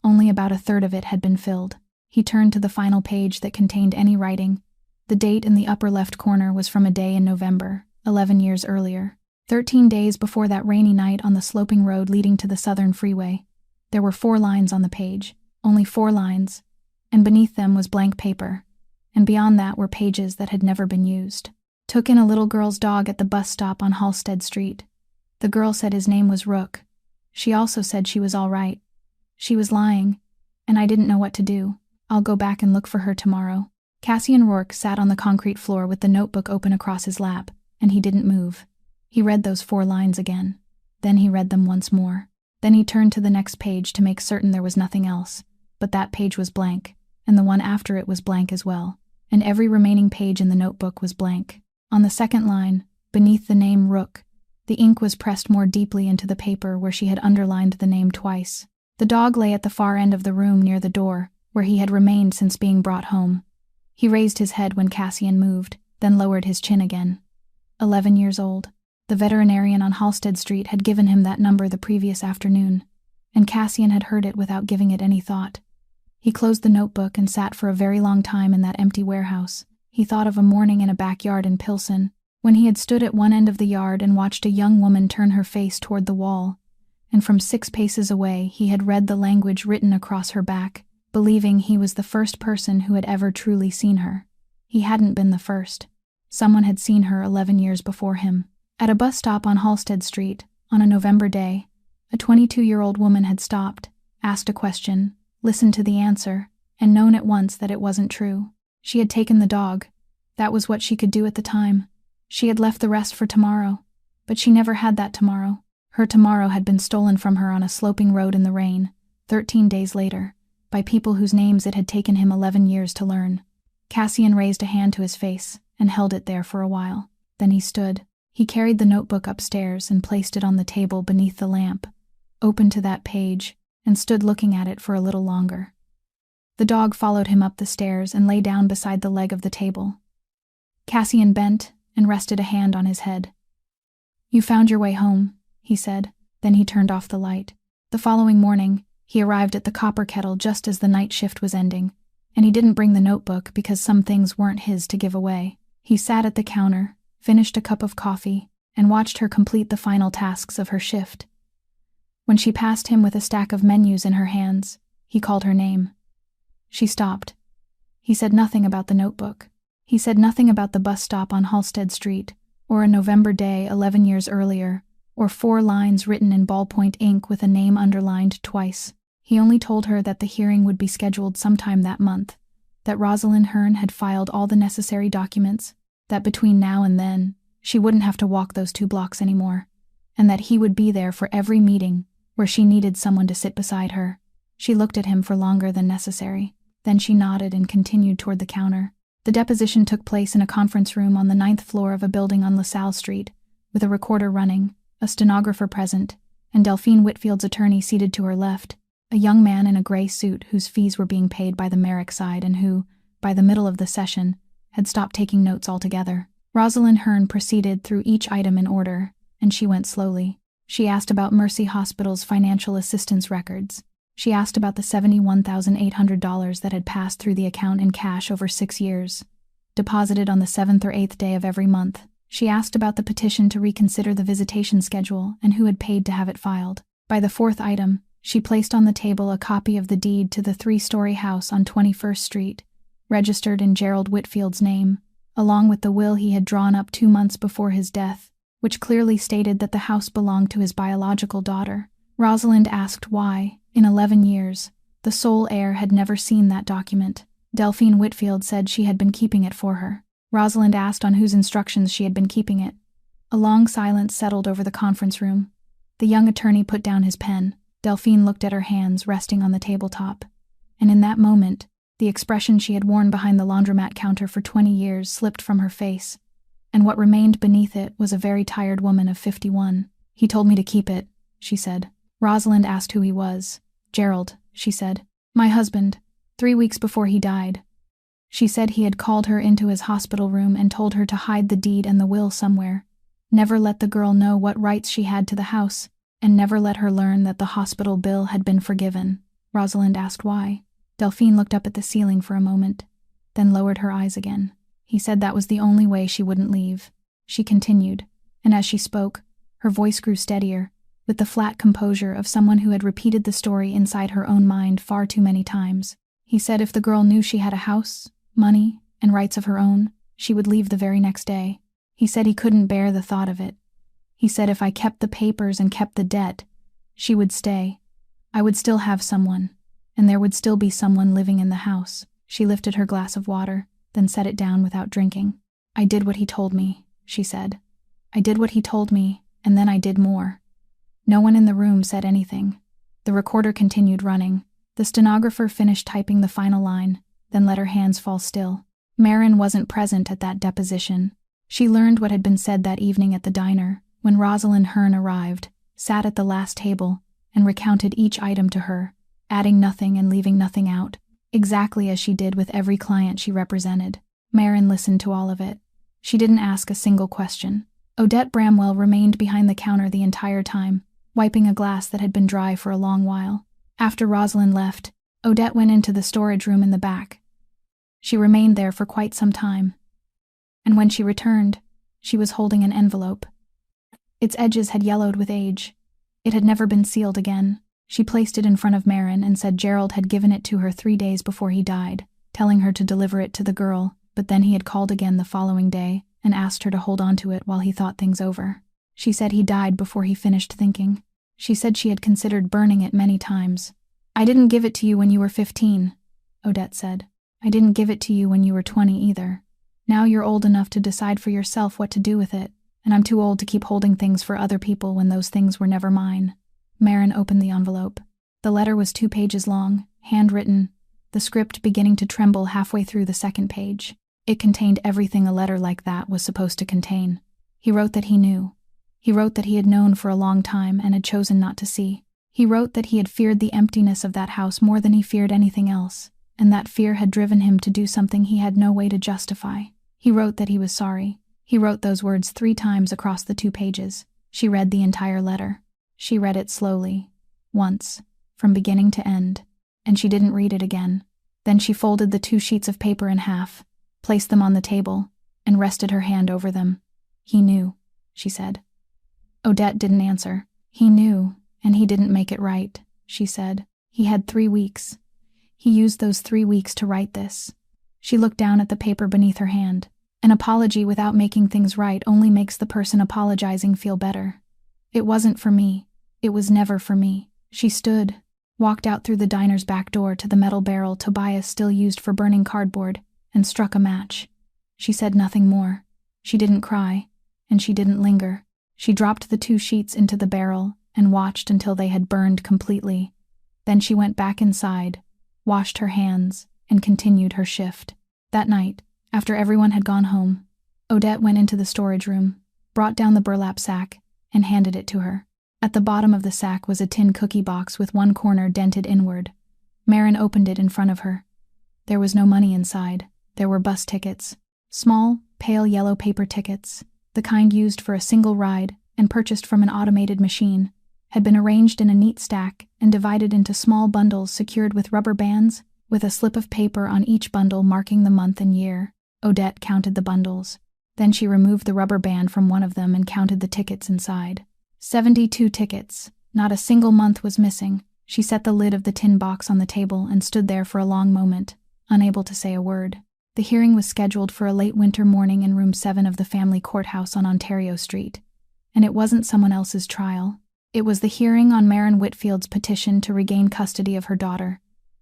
Only about a third of it had been filled. He turned to the final page that contained any writing. The date in the upper left corner was from a day in November, 11 years earlier. 13 days before that rainy night on the sloping road leading to the Southern Freeway. There were 4 lines on the page, only 4 lines, and beneath them was blank paper, and beyond that were pages that had never been used. Took in a little girl's dog at the bus stop on Halsted Street. The girl said his name was Rook. She also said she was all right. She was lying, and I didn't know what to do. I'll go back and look for her tomorrow. Cassian Rourke sat on the concrete floor with the notebook open across his lap, and he didn't move. He read those 4 lines again. Then he read them once more. Then he turned to the next page to make certain there was nothing else. But that page was blank, and the one after it was blank as well, and every remaining page in the notebook was blank. On the second line, beneath the name Rook, the ink was pressed more deeply into the paper where she had underlined the name twice. The dog lay at the far end of the room near the door, where he had remained since being brought home. He raised his head when Cassian moved, then lowered his chin again. 11 years old. The veterinarian on Halsted Street had given him that number the previous afternoon, and Cassian had heard it without giving it any thought. He closed the notebook and sat for a very long time in that empty warehouse. He thought of a morning in a backyard in Pilsen, when he had stood at one end of the yard and watched a young woman turn her face toward the wall, and from 6 paces away he had read the language written across her back, believing he was the first person who had ever truly seen her. He hadn't been the first. Someone had seen her 11 years before him. At a bus stop on Halsted Street, on a November day, a 22-year-old woman had stopped, asked a question, listened to the answer, and known at once that it wasn't true. She had taken the dog. That was what she could do at the time. She had left the rest for tomorrow. But she never had that tomorrow. Her tomorrow had been stolen from her on a sloping road in the rain, 13 days later, by people whose names it had taken him 11 years to learn. Cassian raised a hand to his face and held it there for a while. Then he stood. He carried the notebook upstairs and placed it on the table beneath the lamp, opened to that page, and stood looking at it for a little longer. The dog followed him up the stairs and lay down beside the leg of the table. Cassian bent and rested a hand on his head. "You found your way home," he said. Then he turned off the light. The following morning, he arrived at the Copper Kettle just as the night shift was ending, and he didn't bring the notebook because some things weren't his to give away. He sat at the counter, finished a cup of coffee, and watched her complete the final tasks of her shift. When she passed him with a stack of menus in her hands, he called her name. She stopped. He said nothing about the notebook. He said nothing about the bus stop on Halsted Street, or a November day 11 years earlier, or 4 lines written in ballpoint ink with a name underlined twice. He only told her that the hearing would be scheduled sometime that month, that Rosalind Hearn had filed all the necessary documents, that between now and then, she wouldn't have to walk those 2 blocks anymore, and that he would be there for every meeting where she needed someone to sit beside her. She looked at him for longer than necessary. Then she nodded and continued toward the counter. The deposition took place in a conference room on the 9th floor of a building on LaSalle Street, with a recorder running, a stenographer present, and Delphine Whitfield's attorney seated to her left, a young man in a gray suit whose fees were being paid by the Merrick side and who, by the middle of the session, had stopped taking notes altogether. Rosalind Hearn proceeded through each item in order, and she went slowly. She asked about Mercy Hospital's financial assistance records. She asked about the $71,800 that had passed through the account in cash over 6 years, deposited on the 7th or 8th day of every month. She asked about the petition to reconsider the visitation schedule and who had paid to have it filed. By the 4th item, she placed on the table a copy of the deed to the 3-story house on 21st Street, registered in Gerald Whitfield's name, along with the will he had drawn up 2 months before his death, which clearly stated that the house belonged to his biological daughter. Rosalind asked why, in 11 years, the sole heir had never seen that document. Delphine Whitfield said she had been keeping it for her. Rosalind asked on whose instructions she had been keeping it. A long silence settled over the conference room. The young attorney put down his pen. Delphine looked at her hands resting on the tabletop. And in that moment, the expression she had worn behind the laundromat counter for 20 years slipped from her face, and what remained beneath it was a very tired woman of 51. "He told me to keep it," she said. Rosalind asked who he was. "Gerald," she said. "My husband, 3 weeks before he died." She said he had called her into his hospital room and told her to hide the deed and the will somewhere, never let the girl know what rights she had to the house, and never let her learn that the hospital bill had been forgiven. Rosalind asked why. Delphine looked up at the ceiling for a moment, then lowered her eyes again. He said that was the only way she wouldn't leave. She continued, and as she spoke, her voice grew steadier, with the flat composure of someone who had repeated the story inside her own mind far too many times. He said if the girl knew she had a house, money, and rights of her own, she would leave the very next day. He said he couldn't bear the thought of it. He said if I kept the papers and kept the debt, she would stay. I would still have someone, and there would still be someone living in the house. She lifted her glass of water, then set it down without drinking. "I did what he told me," she said. "I did what he told me, and then I did more." No one in the room said anything. The recorder continued running. The stenographer finished typing the final line, then let her hands fall still. Marin wasn't present at that deposition. She learned what had been said that evening at the diner, when Rosalind Hearn arrived, sat at the last table, and recounted each item to her, adding nothing and leaving nothing out, exactly as she did with every client she represented. Marin listened to all of it. She didn't ask a single question. Odette Bramwell remained behind the counter the entire time, wiping a glass that had been dry for a long while. After Rosalind left, Odette went into the storage room in the back. She remained there for quite some time. And when she returned, she was holding an envelope. Its edges had yellowed with age. It had never been sealed again. She placed it in front of Marin and said Gerald had given it to her 3 days before he died, telling her to deliver it to the girl, but then he had called again the following day and asked her to hold on to it while he thought things over. She said he died before he finished thinking. She said she had considered burning it many times. "I didn't give it to you when you were 15, Odette said. "I didn't give it to you when you were 20 either. Now you're old enough to decide for yourself what to do with it, and I'm too old to keep holding things for other people when those things were never mine." Marin opened the envelope. The letter was 2 pages long, handwritten, the script beginning to tremble halfway through the second page. It contained everything a letter like that was supposed to contain. He wrote that he knew. He wrote that he had known for a long time and had chosen not to see. He wrote that he had feared the emptiness of that house more than he feared anything else, and that fear had driven him to do something he had no way to justify. He wrote that he was sorry. He wrote those words 3 times across the 2 pages. She read the entire letter. She read it slowly, once, from beginning to end, and she didn't read it again. Then she folded the 2 sheets of paper in half, placed them on the table, and rested her hand over them. "He knew," she said. Odette didn't answer. "He knew, and he didn't make it right," she said. "He had 3 weeks. He used those 3 weeks to write this." She looked down at the paper beneath her hand. An apology without making things right only makes the person apologizing feel better. "It wasn't for me. It was never for me." She stood, walked out through the diner's back door to the metal barrel Tobias still used for burning cardboard, and struck a match. She said nothing more. She didn't cry, and she didn't linger. She dropped the 2 sheets into the barrel and watched until they had burned completely. Then she went back inside, washed her hands, and continued her shift. That night, after everyone had gone home, Odette went into the storage room, brought down the burlap sack, and handed it to her. At the bottom of the sack was a tin cookie box with one corner dented inward. Marin opened it in front of her. There was no money inside. There were bus tickets. Small, pale yellow paper tickets, the kind used for a single ride and purchased from an automated machine, had been arranged in a neat stack and divided into small bundles secured with rubber bands, with a slip of paper on each bundle marking the month and year. Odette counted the bundles. Then she removed the rubber band from one of them and counted the tickets inside. 72 tickets. Not a single month was missing. She set the lid of the tin box on the table and stood there for a long moment, unable to say a word. The hearing was scheduled for a late winter morning in room 7 of the family courthouse on Ontario Street. And it wasn't someone else's trial. It was the hearing on Marin Whitfield's petition to regain custody of her daughter.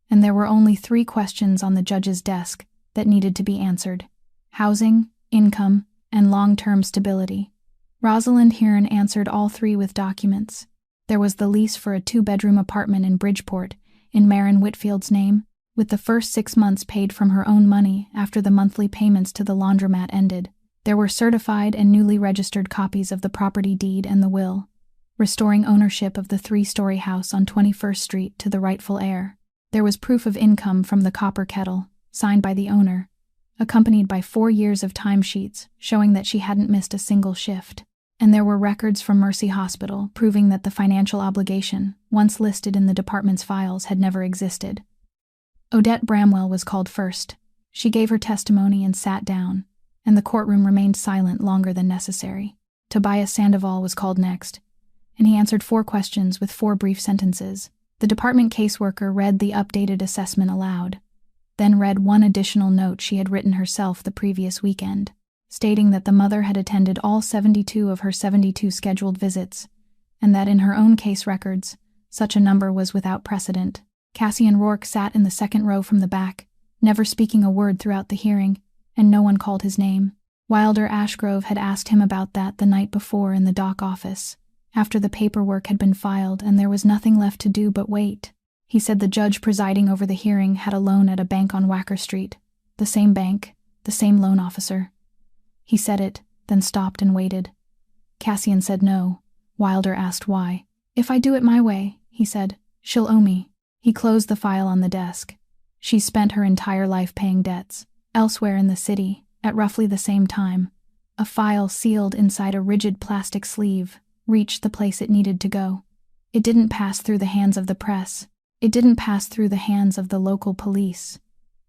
And there were only 3 questions on the judge's desk that needed to be answered: housing, income, and long-term stability. Rosalind Hearn answered all 3 with documents. There was the lease for a 2-bedroom apartment in Bridgeport, in Marin Whitfield's name, with the first 6 months paid from her own money after the monthly payments to the laundromat ended. There were certified and newly registered copies of the property deed and the will, restoring ownership of the 3-story house on 21st Street to the rightful heir. There was proof of income from the copper kettle, signed by the owner, accompanied by 4 years of timesheets showing that she hadn't missed a single shift. And there were records from Mercy Hospital proving that the financial obligation, once listed in the department's files, had never existed. Odette Bramwell was called first. She gave her testimony and sat down, and the courtroom remained silent longer than necessary. Tobias Sandoval was called next, and he answered 4 questions with 4 brief sentences. The department caseworker read the updated assessment aloud, then read one additional note she had written herself the previous weekend, stating that the mother had attended all 72 of her 72 scheduled visits, and that in her own case records, such a number was without precedent. Cassian Rourke sat in the second row from the back, never speaking a word throughout the hearing, and no one called his name. Wilder Ashgrove had asked him about that the night before in the dock office, after the paperwork had been filed and there was nothing left to do but wait. He said the judge presiding over the hearing had a loan at a bank on Wacker Street, the same bank, the same loan officer. He said it, then stopped and waited. Cassian said no. Wilder asked why. "If I do it my way," he said, "she'll owe me." He closed the file on the desk. She spent her entire life paying debts. Elsewhere in the city, at roughly the same time, a file sealed inside a rigid plastic sleeve reached the place it needed to go. It didn't pass through the hands of the press. It didn't pass through the hands of the local police.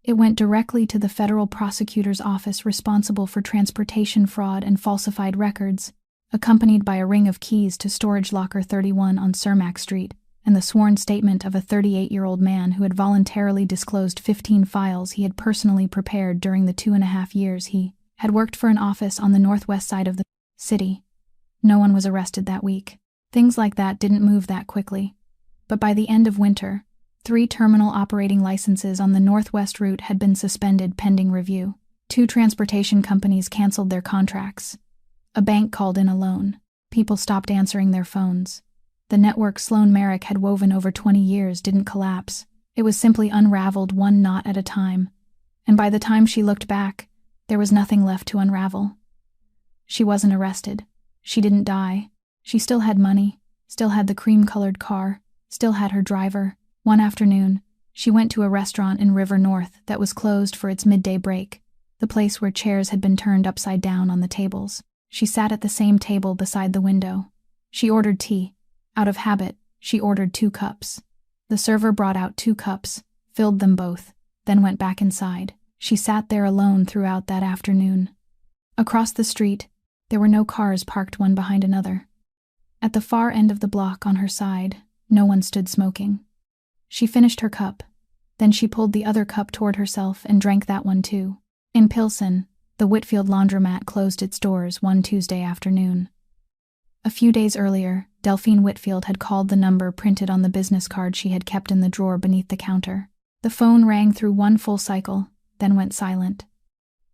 It went directly to the federal prosecutor's office responsible for transportation fraud and falsified records, accompanied by a ring of keys to storage locker 31 on Cermak Street, and the sworn statement of a 38-year-old man who had voluntarily disclosed 15 files he had personally prepared during the 2.5 years he had worked for an office on the northwest side of the city. No one was arrested that week. Things like that didn't move that quickly. But by the end of winter, 3 terminal operating licenses on the northwest route had been suspended pending review. 2 transportation companies canceled their contracts. A bank called in a loan. People stopped answering their phones. The network Sloan Merrick had woven over 20 years didn't collapse. It was simply unraveled one knot at a time. And by the time she looked back, there was nothing left to unravel. She wasn't arrested. She didn't die. She still had money, still had the cream-colored car, still had her driver. One afternoon, she went to a restaurant in River North that was closed for its midday break, the place where chairs had been turned upside down on the tables. She sat at the same table beside the window. She ordered tea. Out of habit, she ordered 2 cups. The server brought out 2 cups, filled them both, then went back inside. She sat there alone throughout that afternoon. Across the street, there were no cars parked one behind another. At the far end of the block on her side, no one stood smoking. She finished her cup. Then she pulled the other cup toward herself and drank that one too. In Pilsen, the Whitfield laundromat closed its doors one Tuesday afternoon. A few days earlier, Delphine Whitfield had called the number printed on the business card she had kept in the drawer beneath the counter. The phone rang through one full cycle, then went silent.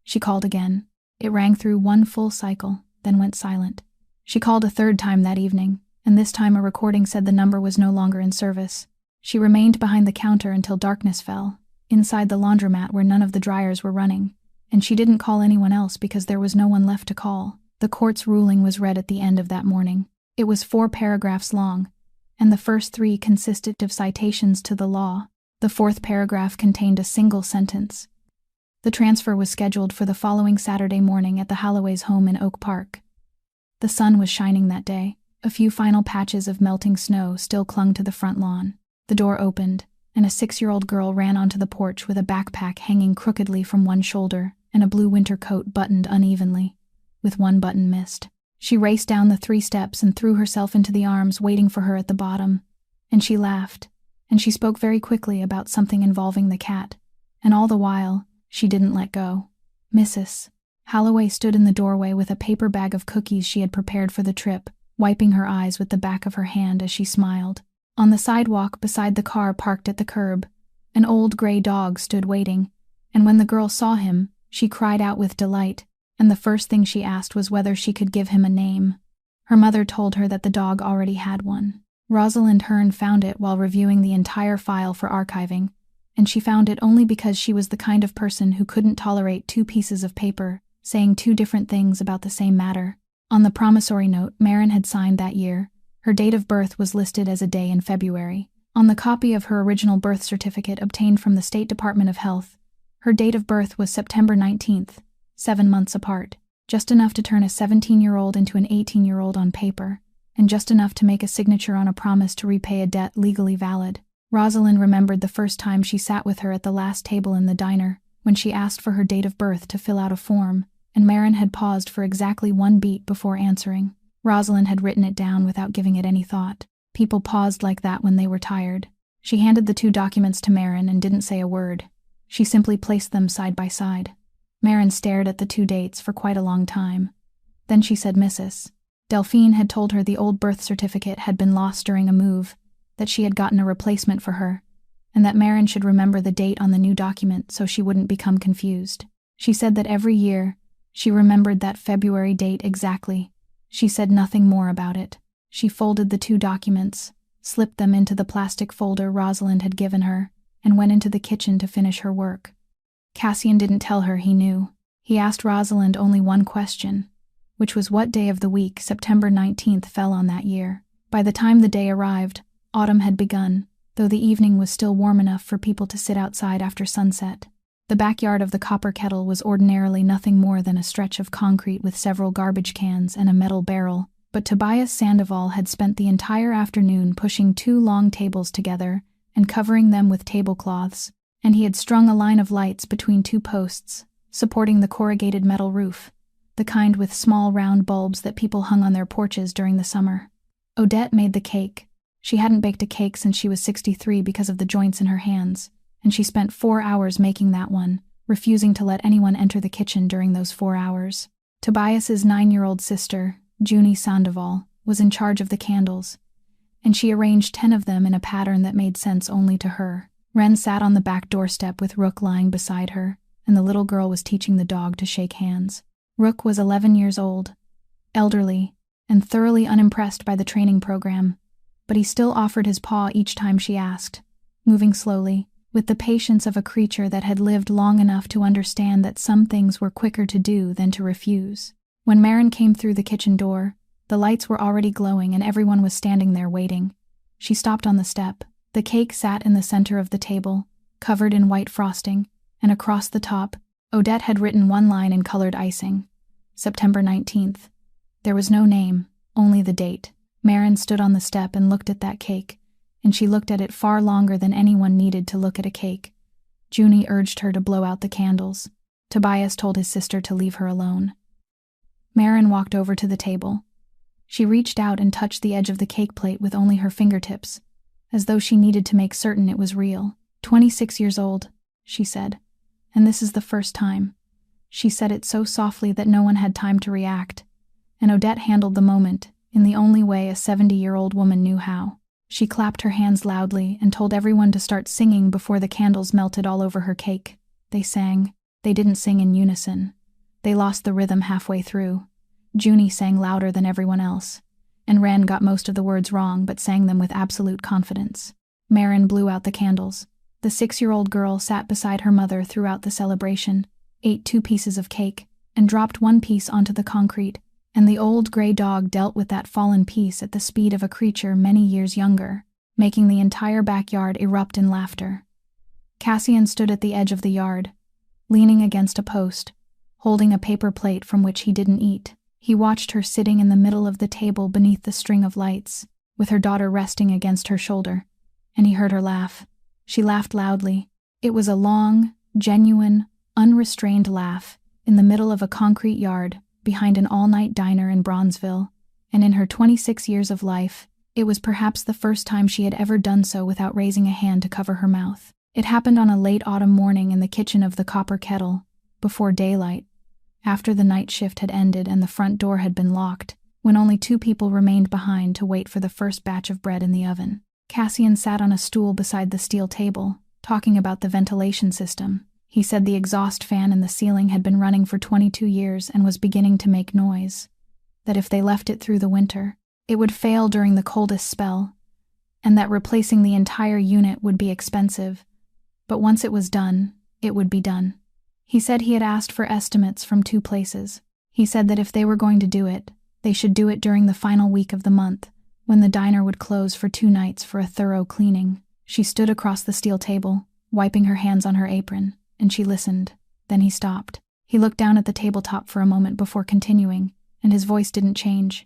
She called again. It rang through one full cycle, then went silent. She called a 3rd time that evening, and this time a recording said the number was no longer in service. She remained behind the counter until darkness fell, inside the laundromat where none of the dryers were running, and she didn't call anyone else because there was no one left to call. The court's ruling was read at the end of that morning. It was 4 paragraphs long, and the first 3 consisted of citations to the law. The 4th paragraph contained a single sentence. The transfer was scheduled for the following Saturday morning at the Halloways' home in Oak Park. The sun was shining that day. A few final patches of melting snow still clung to the front lawn. The door opened, and a 6-year-old girl ran onto the porch with a backpack hanging crookedly from one shoulder and a blue winter coat buttoned unevenly, with one button missed. She raced down the 3 steps and threw herself into the arms waiting for her at the bottom, and she laughed, and she spoke very quickly about something involving the cat, and all the while, she didn't let go. Mrs. Halloway stood in the doorway with a paper bag of cookies she had prepared for the trip, wiping her eyes with the back of her hand as she smiled. On the sidewalk beside the car parked at the curb, an old gray dog stood waiting, and when the girl saw him, she cried out with delight, and the first thing she asked was whether she could give him a name. Her mother told her that the dog already had one. Rosalind Hearn found it while reviewing the entire file for archiving, and she found it only because she was the kind of person who couldn't tolerate 2 pieces of paper saying 2 different things about the same matter. On the promissory note Marin had signed that year, her date of birth was listed as a day in February. On the copy of her original birth certificate obtained from the State Department of Health, her date of birth was September 19th, 7 months apart, just enough to turn a 17-year-old into an 18-year-old on paper, and just enough to make a signature on a promise to repay a debt legally valid. Rosalind remembered the first time she sat with her at the last table in the diner, when she asked for her date of birth to fill out a form, and Marin had paused for exactly 1 beat before answering. Rosalind had written it down without giving it any thought. People paused like that when they were tired. She handed the 2 documents to Marin and didn't say a word. She simply placed them side by side. Marin stared at the 2 dates for quite a long time. Then she said Mrs. Delphine had told her the old birth certificate had been lost during a move, that she had gotten a replacement for her, and that Marin should remember the date on the new document so she wouldn't become confused. She said that every year, she remembered that February date exactly. She said nothing more about it. She folded the 2 documents, slipped them into the plastic folder Rosalind had given her, and went into the kitchen to finish her work. Cassian didn't tell her he knew. He asked Rosalind only one question, which was what day of the week September 19th fell on that year. By the time the day arrived, autumn had begun, though the evening was still warm enough for people to sit outside after sunset. The backyard of the Copper Kettle was ordinarily nothing more than a stretch of concrete with several garbage cans and a metal barrel, but Tobias Sandoval had spent the entire afternoon pushing 2 long tables together and covering them with tablecloths, and he had strung a line of lights between 2 posts, supporting the corrugated metal roof, the kind with small round bulbs that people hung on their porches during the summer. Odette made the cake. She hadn't baked a cake since she was 63 because of the joints in her hands, and she spent 4 hours making that one, refusing to let anyone enter the kitchen during those 4 hours. Tobias's 9-year-old sister, Junie Sandoval, was in charge of the candles, and she arranged 10 of them in a pattern that made sense only to her. Ren sat on the back doorstep with Rook lying beside her, and the little girl was teaching the dog to shake hands. Rook was 11 years old, elderly, and thoroughly unimpressed by the training program, but he still offered his paw each time she asked, moving slowly, with the patience of a creature that had lived long enough to understand that some things were quicker to do than to refuse. When Marin came through the kitchen door, the lights were already glowing and everyone was standing there waiting. She stopped on the step. The cake sat in the center of the table, covered in white frosting, and across the top, Odette had written one line in colored icing. September 19th. There was no name, only the date. Marin stood on the step and looked at that cake, and she looked at it far longer than anyone needed to look at a cake. Junie urged her to blow out the candles. Tobias told his sister to leave her alone. Marin walked over to the table. She reached out and touched the edge of the cake plate with only her fingertips, as though she needed to make certain it was real. 26 years old, she said, and this is the first time. She said it so softly that no one had time to react, and Odette handled the moment in the only way a 70-year-old woman knew how. She clapped her hands loudly and told everyone to start singing before the candles melted all over her cake. They sang. They didn't sing in unison. They lost the rhythm halfway through. Junie sang louder than everyone else, and Ren got most of the words wrong but sang them with absolute confidence. Marin blew out the candles. The 6-year-old girl sat beside her mother throughout the celebration, ate 2 pieces of cake, and dropped 1 piece onto the concrete, and the old gray dog dealt with that fallen piece at the speed of a creature many years younger, making the entire backyard erupt in laughter. Cassian stood at the edge of the yard, leaning against a post, holding a paper plate from which he didn't eat. He watched her sitting in the middle of the table beneath the string of lights, with her daughter resting against her shoulder, and he heard her laugh. She laughed loudly. It was a long, genuine, unrestrained laugh in the middle of a concrete yard behind an all-night diner in Bronzeville, and in her 26 years of life, it was perhaps the first time she had ever done so without raising a hand to cover her mouth. It happened on a late autumn morning in the kitchen of the Copper Kettle, before daylight, after the night shift had ended and the front door had been locked, when only 2 people remained behind to wait for the first batch of bread in the oven. Cassian sat on a stool beside the steel table, talking about the ventilation system. He said the exhaust fan in the ceiling had been running for 22 years and was beginning to make noise, that if they left it through the winter, it would fail during the coldest spell, and that replacing the entire unit would be expensive, but once it was done, it would be done. He said he had asked for estimates from 2 places. He said that if they were going to do it, they should do it during the final week of the month, when the diner would close for 2 nights for a thorough cleaning. She stood across the steel table, wiping her hands on her apron, and she listened. Then he stopped. He looked down at the tabletop for a moment before continuing, and his voice didn't change.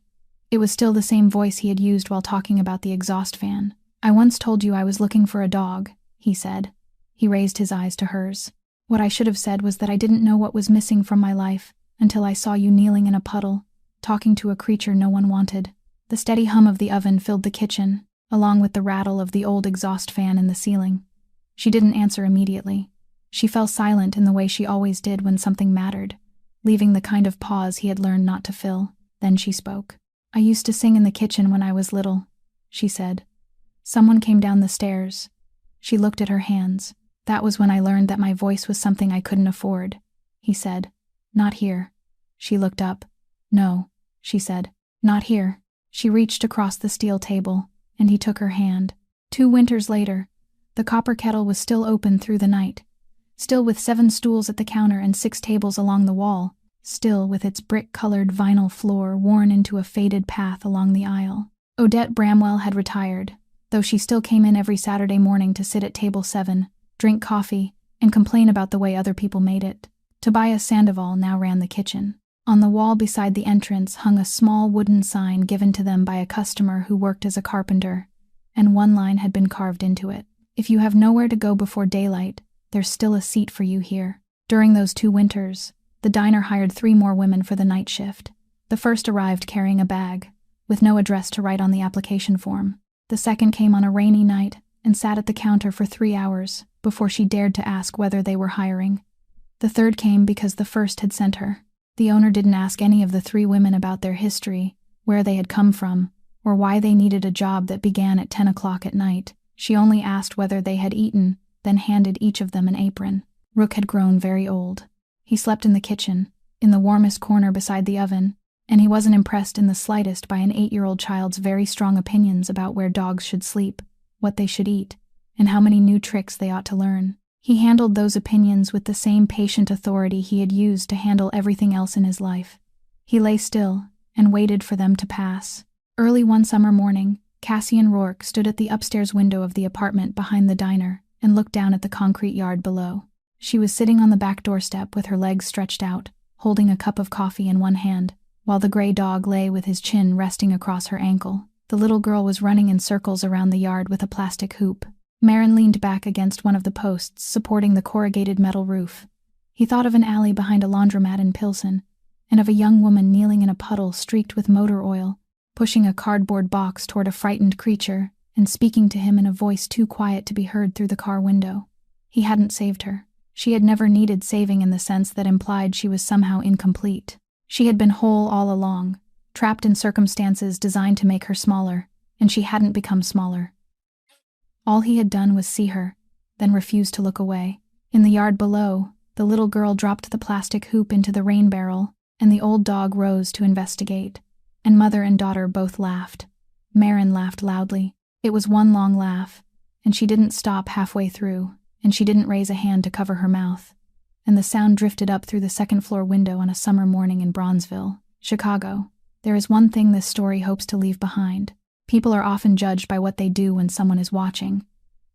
It was still the same voice he had used while talking about the exhaust fan. "I once told you I was looking for a dog," he said. He raised his eyes to hers. "What I should have said was that I didn't know what was missing from my life until I saw you kneeling in a puddle, talking to a creature no one wanted." The steady hum of the oven filled the kitchen, along with the rattle of the old exhaust fan in the ceiling. She didn't answer immediately. She fell silent in the way she always did when something mattered, leaving the kind of pause he had learned not to fill. Then she spoke. "I used to sing in the kitchen when I was little," she said. "Someone came down the stairs." She looked at her hands. "That was when I learned that my voice was something I couldn't afford," he said. "Not here." She looked up. "No," she said. "Not here." She reached across the steel table, and he took her hand. 2 winters later, the Copper Kettle was still open through the night, still with 7 stools at the counter and 6 tables along the wall, still with its brick-colored vinyl floor worn into a faded path along the aisle. Odette Bramwell had retired, though she still came in every Saturday morning to sit at table 7, drink coffee, and complain about the way other people made it. Tobias Sandoval now ran the kitchen. On the wall beside the entrance hung a small wooden sign given to them by a customer who worked as a carpenter, and one line had been carved into it. "If you have nowhere to go before daylight, there's still a seat for you here." During those 2 winters, the diner hired 3 more women for the night shift. The first arrived carrying a bag, with no address to write on the application form. The second came on a rainy night and sat at the counter for 3 hours before she dared to ask whether they were hiring. The third came because the first had sent her. The owner didn't ask any of the 3 women about their history, where they had come from, or why they needed a job that began at 10 o'clock at night. She only asked whether they had eaten, then handed each of them an apron. Rook had grown very old. He slept in the kitchen, in the warmest corner beside the oven, and he wasn't impressed in the slightest by an 8-year-old child's very strong opinions about where dogs should sleep, what they should eat, and how many new tricks they ought to learn. He handled those opinions with the same patient authority he had used to handle everything else in his life. He lay still and waited for them to pass. Early one summer morning, Cassian Rourke stood at the upstairs window of the apartment behind the diner and looked down at the concrete yard below. She was sitting on the back doorstep with her legs stretched out, holding a cup of coffee in one hand, while the gray dog lay with his chin resting across her ankle. The little girl was running in circles around the yard with a plastic hoop. Marin leaned back against one of the posts supporting the corrugated metal roof. He thought of an alley behind a laundromat in Pilsen, and of a young woman kneeling in a puddle streaked with motor oil, pushing a cardboard box toward a frightened creature and speaking to him in a voice too quiet to be heard through the car window. He hadn't saved her. She had never needed saving in the sense that implied she was somehow incomplete. She had been whole all along, trapped in circumstances designed to make her smaller, and she hadn't become smaller. All he had done was see her, then refuse to look away. In the yard below, the little girl dropped the plastic hoop into the rain barrel, and the old dog rose to investigate. And mother and daughter both laughed. Marin laughed loudly. It was one long laugh, and she didn't stop halfway through, and she didn't raise a hand to cover her mouth. And the sound drifted up through the second-floor window on a summer morning in Bronzeville, Chicago. There is one thing this story hopes to leave behind. People are often judged by what they do when someone is watching.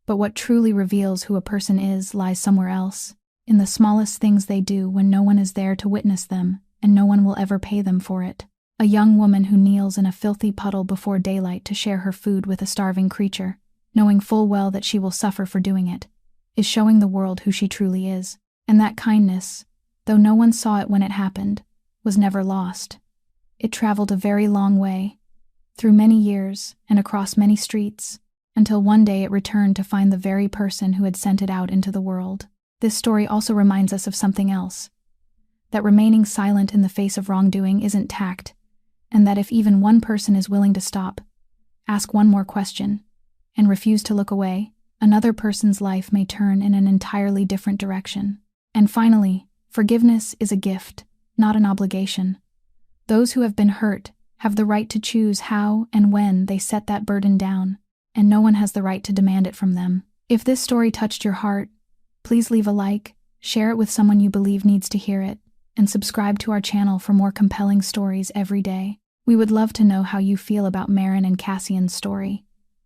But what truly reveals who a person is lies somewhere else, in the smallest things they do when no one is there to witness them, and no one will ever pay them for it. A young woman who kneels in a filthy puddle before daylight to share her food with a starving creature, knowing full well that she will suffer for doing it, is showing the world who she truly is. And that kindness, though no one saw it when it happened, was never lost. It traveled a very long way, through many years and across many streets, until one day it returned to find the very person who had sent it out into the world. This story also reminds us of something else, that remaining silent in the face of wrongdoing isn't tact, and that if even one person is willing to stop, ask one more question, and refuse to look away, another person's life may turn in an entirely different direction. And finally, forgiveness is a gift, not an obligation. Those who have been hurt have the right to choose how and when they set that burden down, and no one has the right to demand it from them. If this story touched your heart, please leave a like, share it with someone you believe needs to hear it, and subscribe to our channel for more compelling stories every day. We would love to know how you feel about Marin and Cassian's story,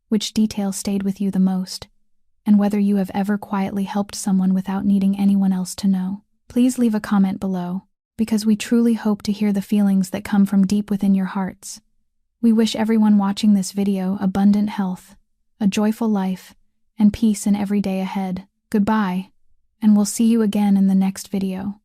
which detail stayed with you the most, and whether you have ever quietly helped someone without needing anyone else to know. Please leave a comment below, because we truly hope to hear the feelings that come from deep within your hearts. We wish everyone watching this video abundant health, a joyful life, and peace in every day ahead. Goodbye, and we'll see you again in the next video.